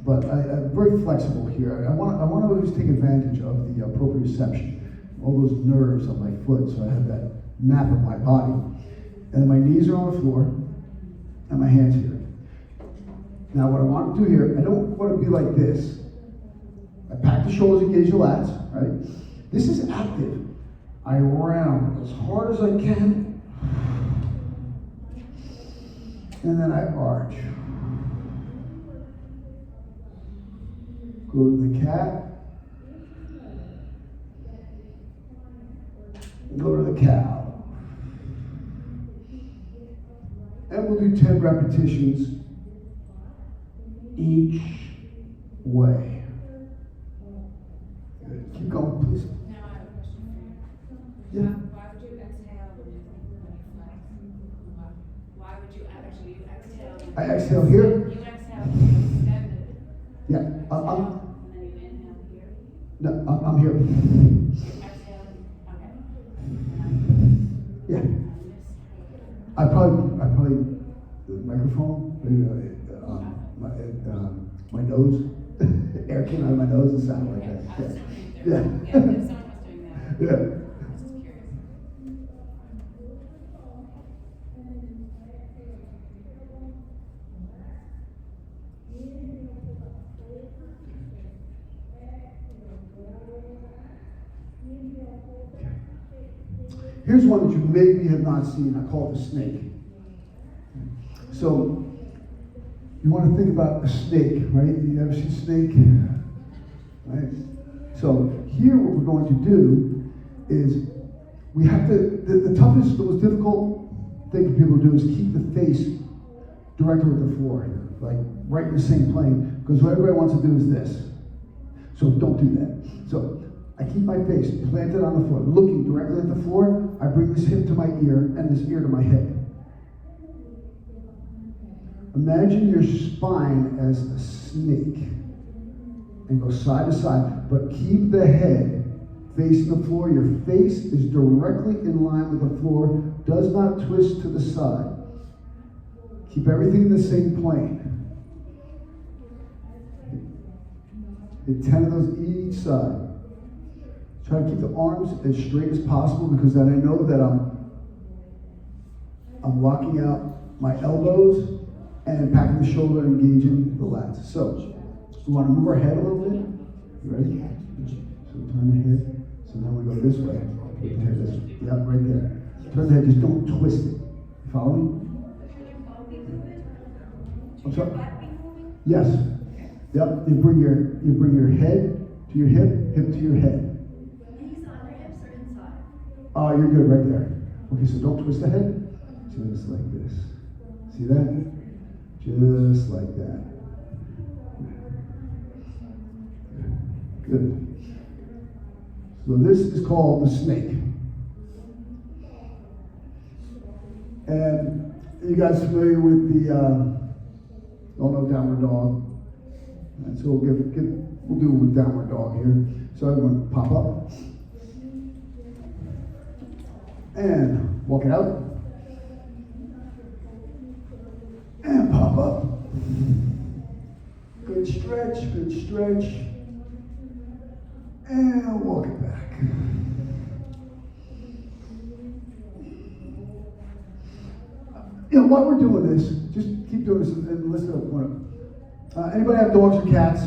A: but I'm very flexible here. I want to always take advantage of the proprioception, all those nerves on my foot, so I have that map of my body. And my knees are on the floor, and my hands here. Now, what I want to do here, I don't want to be like this. I pack the shoulders, engage the lats, right? This is active. I round as hard as I can, and then I arch. Go to the cat, and go to the cow. And we'll do 10 repetitions each way. Good. Keep going, please.
B: Now I have a question for you.
A: Yeah.
B: Why would you exhale when you flex? Why would you actually exhale?
A: I exhale here.
B: You exhale when you extend it.
A: Yeah.
B: And then you inhale here.
A: No, I'm here.
B: You exhale. Okay.
A: Yeah. I probably the microphone, my nose, air came out of my nose and sounded like that. Yeah.
B: If someone was doing that.
A: Yeah.
B: I was just curious.
A: Here's one that you maybe have not seen. I call it the snake. So, you want to think about a snake, right? You ever see a snake? Right? So, here what we're going to do is we have to, the toughest, the most difficult thing for people to do is keep the face directly with the floor here, like right in the same plane, because what everybody wants to do is this. So don't do that. So I keep my face planted on the floor, looking directly at the floor. I bring this hip to my ear and this ear to my hip. Imagine your spine as a snake and go side to side, but keep the head facing the floor. Your face is directly in line with the floor, does not twist to the side. Keep everything in the same plane. Hit 10 of those each side. Try to keep the arms as straight as possible, because then I know that I'm locking out my elbows and packing the shoulder and engaging the lats. So we want to move our head a little bit. You ready? So turn the head. So now we go this way. Put the head this way. Yep, right there. Turn the head, just don't twist it. You follow me? I'm sorry? Yes. Yep. You bring your head to your hip, hip to your head.
C: Knees on your hips or inside?
A: Oh, you're good right there. Okay, so don't twist the head. Just like this. See that? Just like that. Good. So this is called the snake. And you guys familiar with the downward dog? And so we'll do it with downward dog here. So everyone pop up. And walk it out. And pop up. Good stretch, good stretch. And walk it back. While we're doing this, just keep doing this and listen up. Anybody have dogs or cats?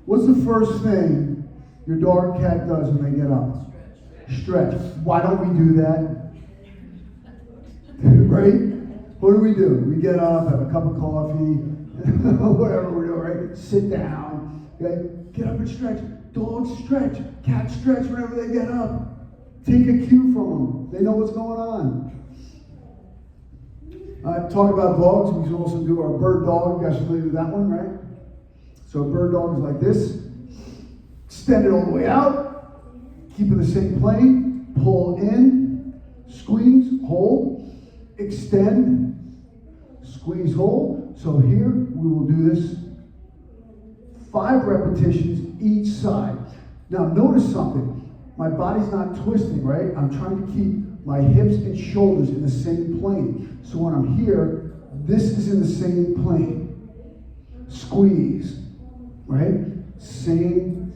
A: What's the first thing your dog or cat does when they get up? Stretch. Why don't we do that? Right? What do? We get up, have a cup of coffee, whatever we're doing, right? Sit down, okay? Get up and stretch. Dogs stretch. Cats stretch whenever they get up. Take a cue from them. They know what's going on. Talk about dogs. We can also do our bird dog. You guys familiar with that one, right? So a bird dog is like this. Extend it all the way out. Keep in the same plane. Pull in. Squeeze. Hold. Extend. Squeeze. Hold. So here we will do this 5 repetitions each side. Now notice something. My body's not twisting, right? I'm trying to keep my hips and shoulders in the same plane. So when I'm here, this is in the same plane. Squeeze, right? Same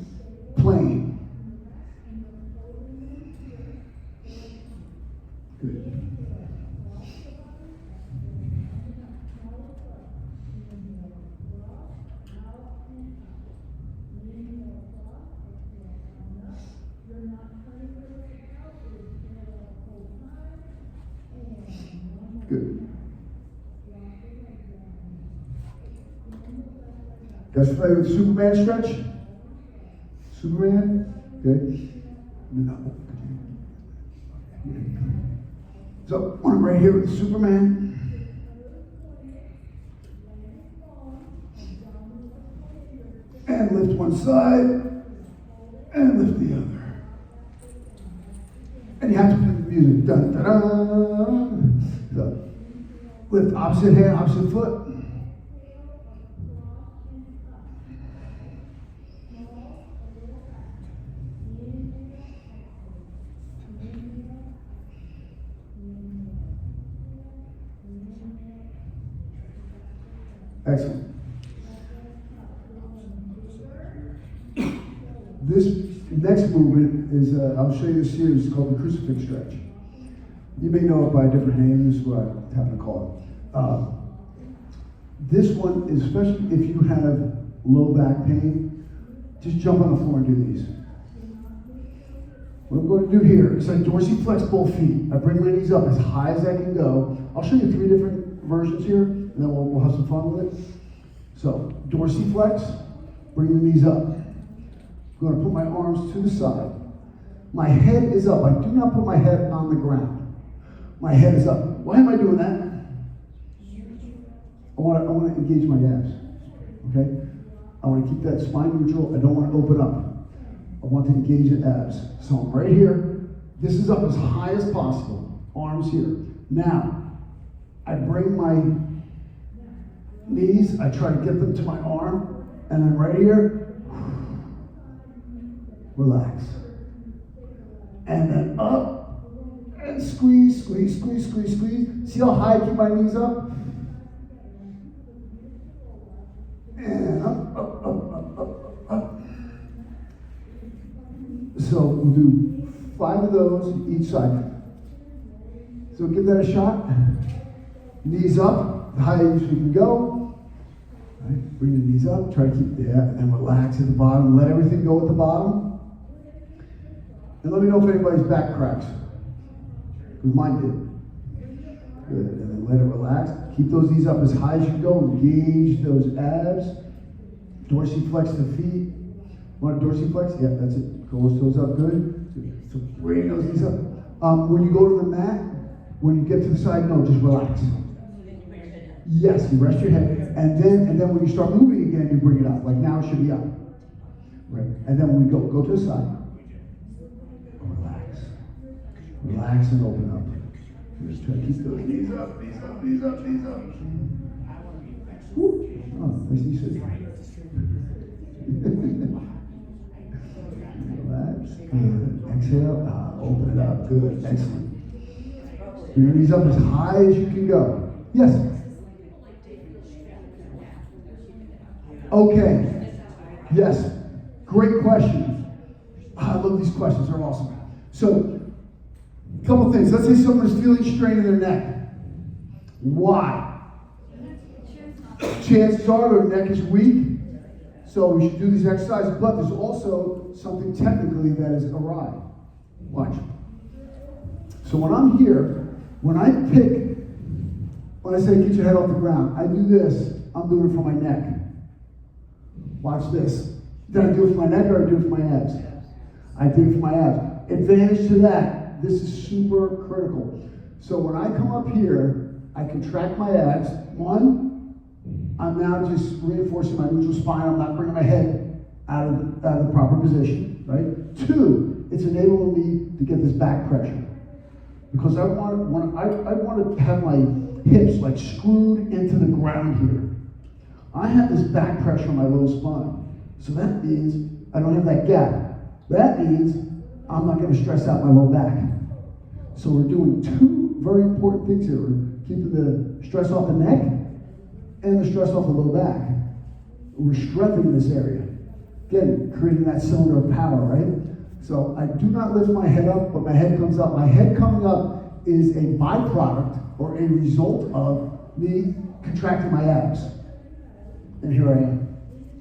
A: plane. Good. Good. Guys familiar with the Superman stretch? Superman? Okay. No. So, when I'm right here with the Superman, and lift one side, and lift the other. And you have to put the music. Dun, dun, dun. So, lift opposite hand, opposite foot. Excellent. This next movement is, I'll show you a series called the crucifix stretch. You may know it by a different name. This is what I happen to call it. This one, especially if you have low back pain, just jump on the floor and do these. What I'm going to do here is I dorsiflex both feet. I bring my knees up as high as I can go. I'll show you 3 different versions here, and then we'll have some fun with it. So, dorsiflex, bring the knees up. I'm going to put my arms to the side. My head is up. I do not put my head on the ground. My head is up. Why am I doing that? I want to engage my abs. Okay? I want to keep that spine neutral. I don't want to open up. I want to engage the abs. So I'm right here. This is up as high as possible. Arms here. Now, I bring my knees. I try to get them to my arm. And then right here, relax. And then up. And squeeze, squeeze, squeeze, squeeze, squeeze. See how high I keep my knees up? And up, up, up, up, up, up. So we'll do 5 of those each side. So give that a shot. Knees up, the highest we can go. Right, bring the knees up, try to keep there, and then relax at the bottom. Let everything go at the bottom. And let me know if anybody's back cracks. Because mine did. Good, and then let it relax. Keep those knees up as high as you can go. Engage those abs. Dorsiflex the feet. Want to dorsiflex? Yeah, that's it. Go those toes up, good. So bring those knees up. When you go to the mat, when you get to the side, no, just relax. Yes, you rest your head. And then when you start moving again, you bring it up. Like now it should be up. Right. And then when we go to the side. Relax. Relax and open up. Just try to keep those knees up, knees up, knees up, knees up. Woo. Oh, nice knee sit. Relax. Good. Exhale. Open it up. Good. Excellent. Bring your knees up as high as you can go. Yes. Okay. Yes. Great question. I love these questions. They're awesome. So, a couple things. Let's say someone is feeling strain in their neck. Why? Chances are their neck is weak. So we should do these exercises. But there's also something technically that is awry. Watch. So when I'm here, when I say get your head off the ground, I do this. I'm doing it for my neck. Watch this. Did I do it for my neck or did I do it for my abs? I did it for my abs. Advantage to that, this is super critical. So when I come up here, I contract my abs. 1, I'm now just reinforcing my neutral spine. I'm not bringing my head out of the proper position, right? 2, it's enabling me to get this back pressure. Because I want to have my hips like screwed into the ground here. I have this back pressure on my low spine. So that means I don't have that gap. That means I'm not going to stress out my low back. So we're doing two very important things here. We're keeping the stress off the neck and the stress off the low back. We're strengthening this area. Again, creating that cylinder of power, right? So I do not lift my head up, but my head comes up. My head coming up is a byproduct or a result of me contracting my abs. And here I am.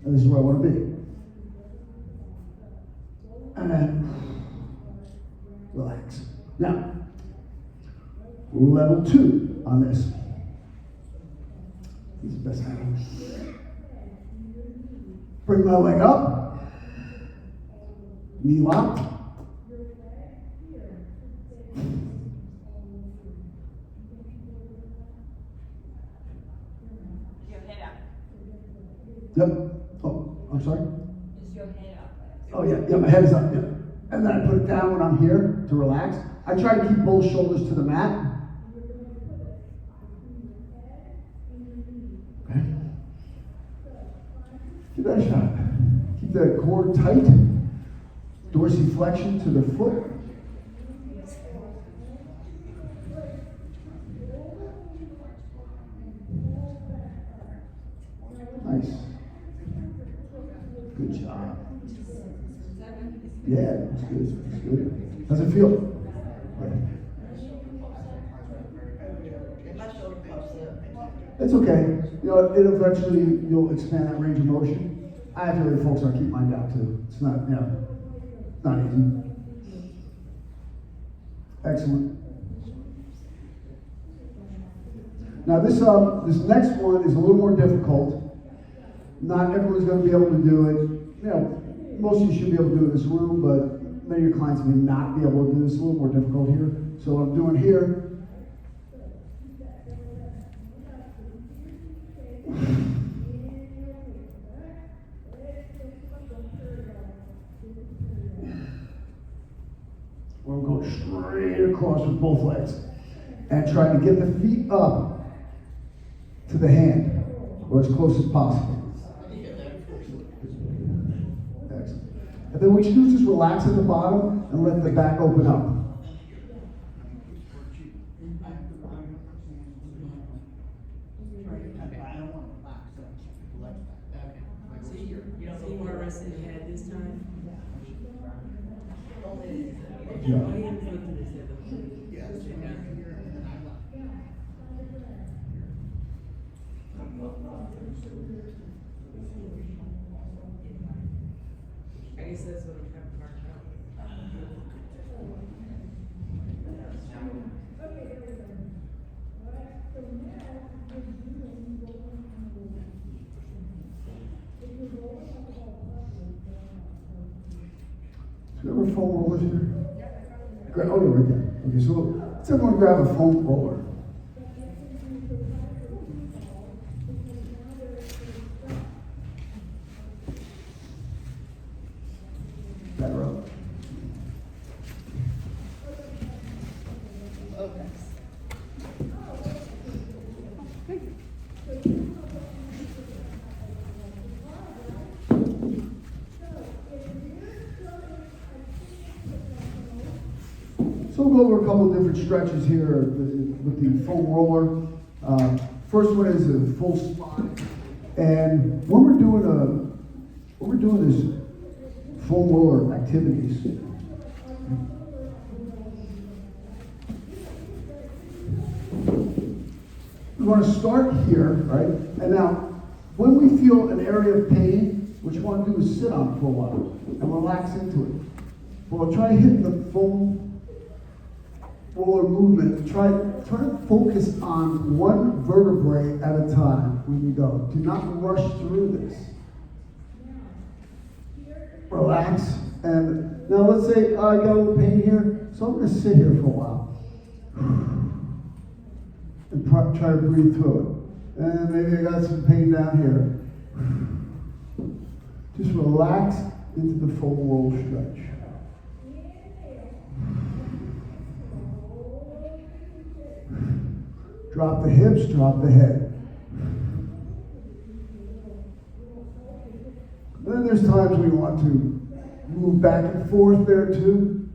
A: And this is where I want to be. And then relax. Now, level 2 on this. This is the best handle. Bring my leg up. Knee locked.
B: Your head up.
A: Yep. Oh, I'm sorry?
B: Is your head up?
A: Oh, yeah, my head is up, yeah. And then I put it down when I'm here to relax. I try to keep both shoulders to the mat. Okay. Give that a shot. Keep the core tight. Dorsiflexion to the foot. Nice. Good job. Yeah, it's good. It's good. How's it feel? It's okay. You know, it eventually you'll expand that range of motion. I have to really focus on keeping mine down too. It's not, you know, not easy. Excellent. Now this next one is a little more difficult. Not everyone's going to be able to do it. You know, most of you should be able to do it in this room, but many of your clients may not be able to do this. It's a little more difficult here. So what I'm doing here, we're going straight across with both legs and trying to get the feet up to the hand or as close as possible. Excellent. And then what you do is just relax at the bottom and let the back open up.
D: So you want to rest in your head this time?
A: Yeah.
D: Oh, he was lifting his head up. I guess that's what I'm having a hard time.
A: Do you have a foam roller here? Oh, you're right there. Okay, so let's everyone grab a foam roller. Better up. So we'll go over a couple of different stretches here with the foam roller. First one is a full spot, and when we're doing this foam roller activities, we want to start here, right? And now, when we feel an area of pain, what you want to do is sit on it for a while and relax into it. But we'll try hitting the foam roller movement. Try to focus on one vertebrae at a time when you go. Do not rush through this. Relax. And now let's say I got a little pain here, so I'm going to sit here for a while and try to breathe through it. And maybe I got some pain down here. Just relax into the foam roll stretch. Drop the hips, drop the head. And then there's times we want to move back and forth there too,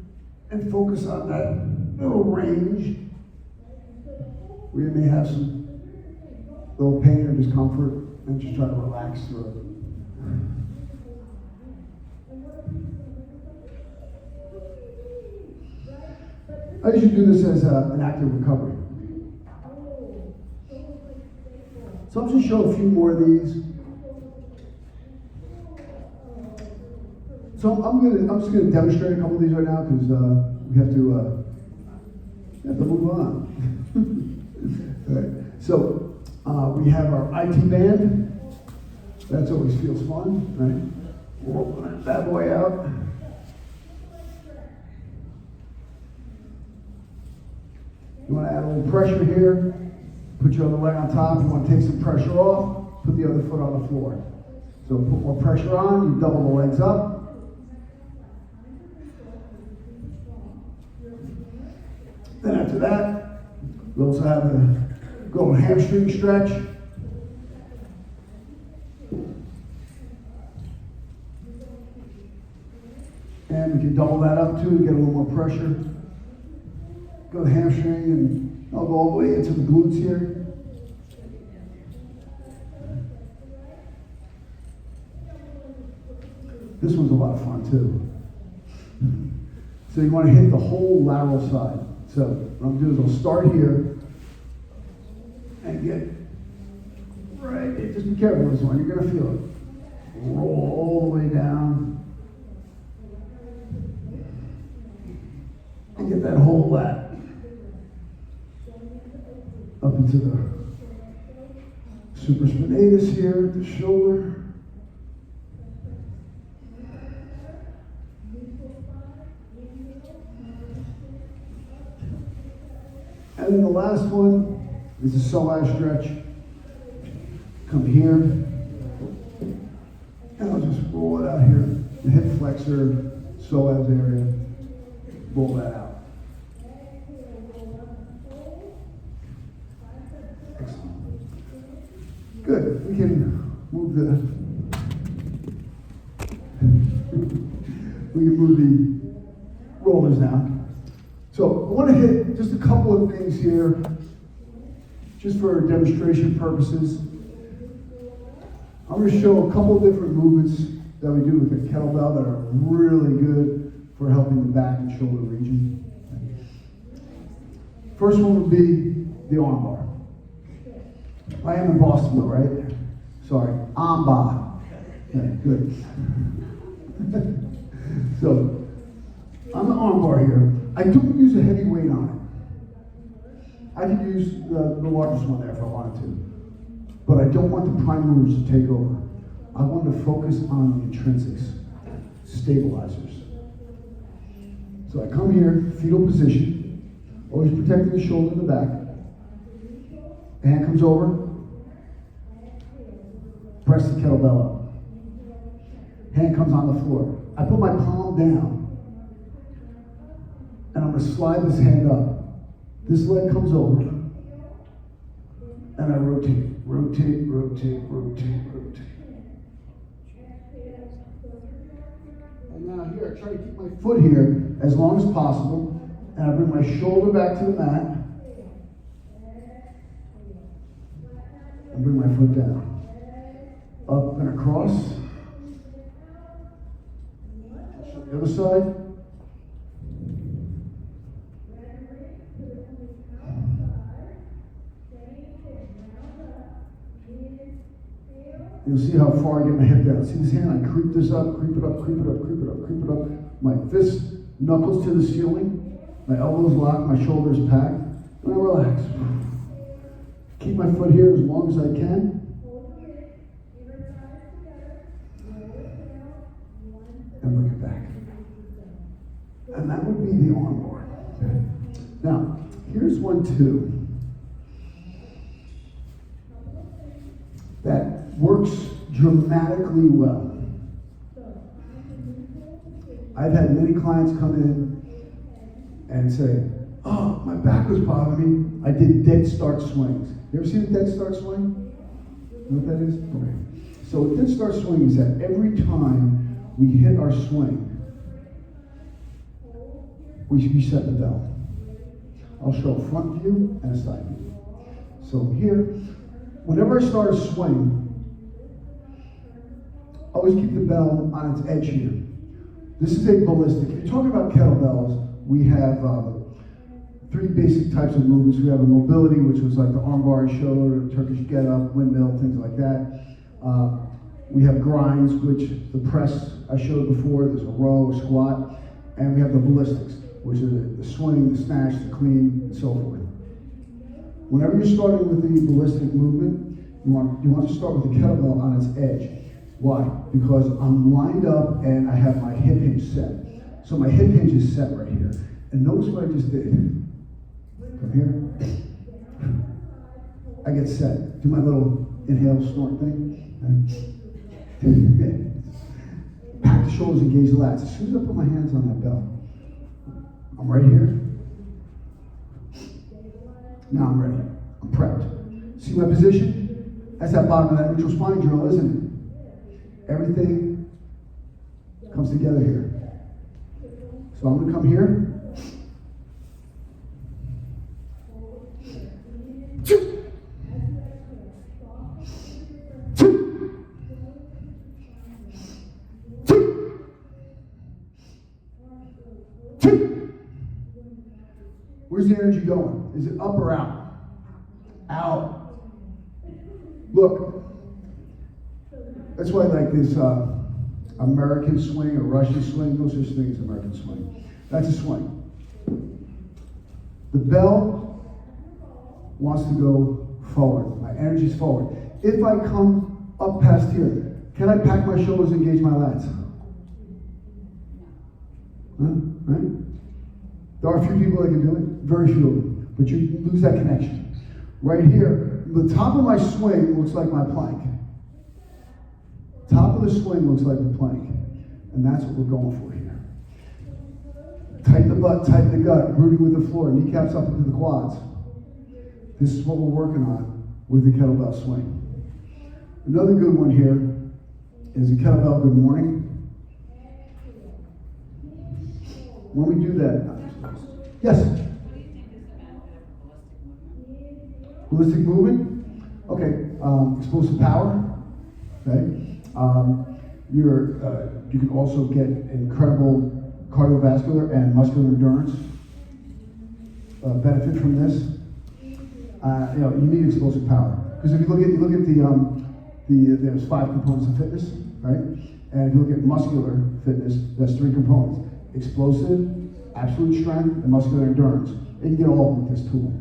A: and focus on that little range. We may have some little pain or discomfort, and just try to relax through it. I usually do this as an active recovery. So I'm just show a few more of these. So I'm just gonna demonstrate a couple of these right now because we have to move on. All right. So we have our IT band. That's always feels fun, right? Roll that bad boy out. You want to add a little pressure here. Put your other leg on top. You want to take some pressure off. Put the other foot on the floor. So put more pressure on. You double the legs up. Then after that, we also have a good old hamstring stretch. And we can double that up too to get a little more pressure. Go to the hamstring and I'll go all the way into the glutes here. This one's a lot of fun too. So you want to hit the whole lateral side. So what I'm doing is I'll start here and get right. Just be careful with this one. You're going to feel it. Roll all the way down. And get that whole lat up into the supraspinatus here, the shoulder. And then the last one is a psoas stretch. Come here, and I'll just roll it out here. The hip flexor, psoas area, roll that out. Good. We can move the rollers now. So I want to hit just a couple of things here, just for demonstration purposes. I'm going to show a couple of different movements that we do with the kettlebell that are really good for helping the back and shoulder region. First one would be the arm bar. I am in Boston though, right? Sorry, arm bar. Okay, good. So, on the arm bar here, I don't use a heavy weight on it. I could use the largest one there if I wanted to. But I don't want the prime movers to take over. I want to focus on the intrinsics, stabilizers. So I come here, fetal position, always protecting the shoulder and the back. Hand comes over, press the kettlebell up. Hand comes on the floor. I put my palm down, and I'm going to slide this hand up. This leg comes over, and I rotate, rotate, rotate, rotate, rotate. And now here, I try to keep my foot here as long as possible, and I bring my shoulder back to the mat, and bring my foot down. Up and across. The other side. You'll see how far I get my hip down. See this hand? I creep this up, creep it up, creep it up, creep it up, creep it up. My fist knuckles to the ceiling. My elbows locked, my shoulders packed. And I relax. Keep my foot here as long as I can. And bring it back. And that would be the arm bar. Now, here's one too that works dramatically well. I've had many clients come in and say, oh, my back was bothering me. I did dead start swings. You ever seen a dead start swing? You know what that is? Okay. So with this start swing is that every time we hit our swing, we set the bell. I'll show a front view and a side view. So here, whenever I start a swing, always keep the bell on its edge here. This is a ballistic. If you're talking about kettlebells, we have three basic types of movements. We have a mobility, which was like the armbar I showed, or Turkish get-up, windmill, things like that. We have grinds, which the press I showed before. There's a row, a squat, and we have the ballistics, which is the swing, the snatch, the clean, and so forth. Whenever you're starting with the ballistic movement, you want to start with the kettlebell on its edge. Why? Because I'm lined up and I have my hip hinge set. So my hip hinge is set right here. And notice what I just did. From here, I get set. Do my little inhale, snort thing. Pack the shoulders, engage the lats. As soon as I put my hands on that bell, I'm right here. Now I'm ready. I'm prepped. See my position? That's that bottom of that neutral spine drill, isn't it? Everything comes together here. So I'm going to come here. Where's the energy going? Is it up or out? Out. Look, that's why I like this American swing or Russian swing. No such thing as American swing. That's a swing. The bell wants to go forward. My energy's forward. If I come up past here, can I pack my shoulders and engage my lats? Huh? Right? There are a few people that can do it, very few of them, but you lose that connection. Right here, the top of my swing looks like my plank. Top of the swing looks like the plank, and that's what we're going for here. Tighten the butt, tighten the gut, rooting with the floor, kneecaps up into the quads. This is what we're working on with the kettlebell swing. Another good one here is a kettlebell good morning. When we do that, yes?
B: What do you think is the benefit of ballistic movement?
A: Ballistic movement? Okay, explosive power. Okay. You can also get incredible cardiovascular and muscular endurance benefit from this. You need explosive power because if you look at there's 5 components of fitness, right? And if you look at muscular fitness, there's 3 components: explosive, absolute strength, and muscular endurance. You can get all of them with this tool.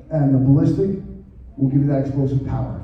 A: And the ballistic will give you that explosive power.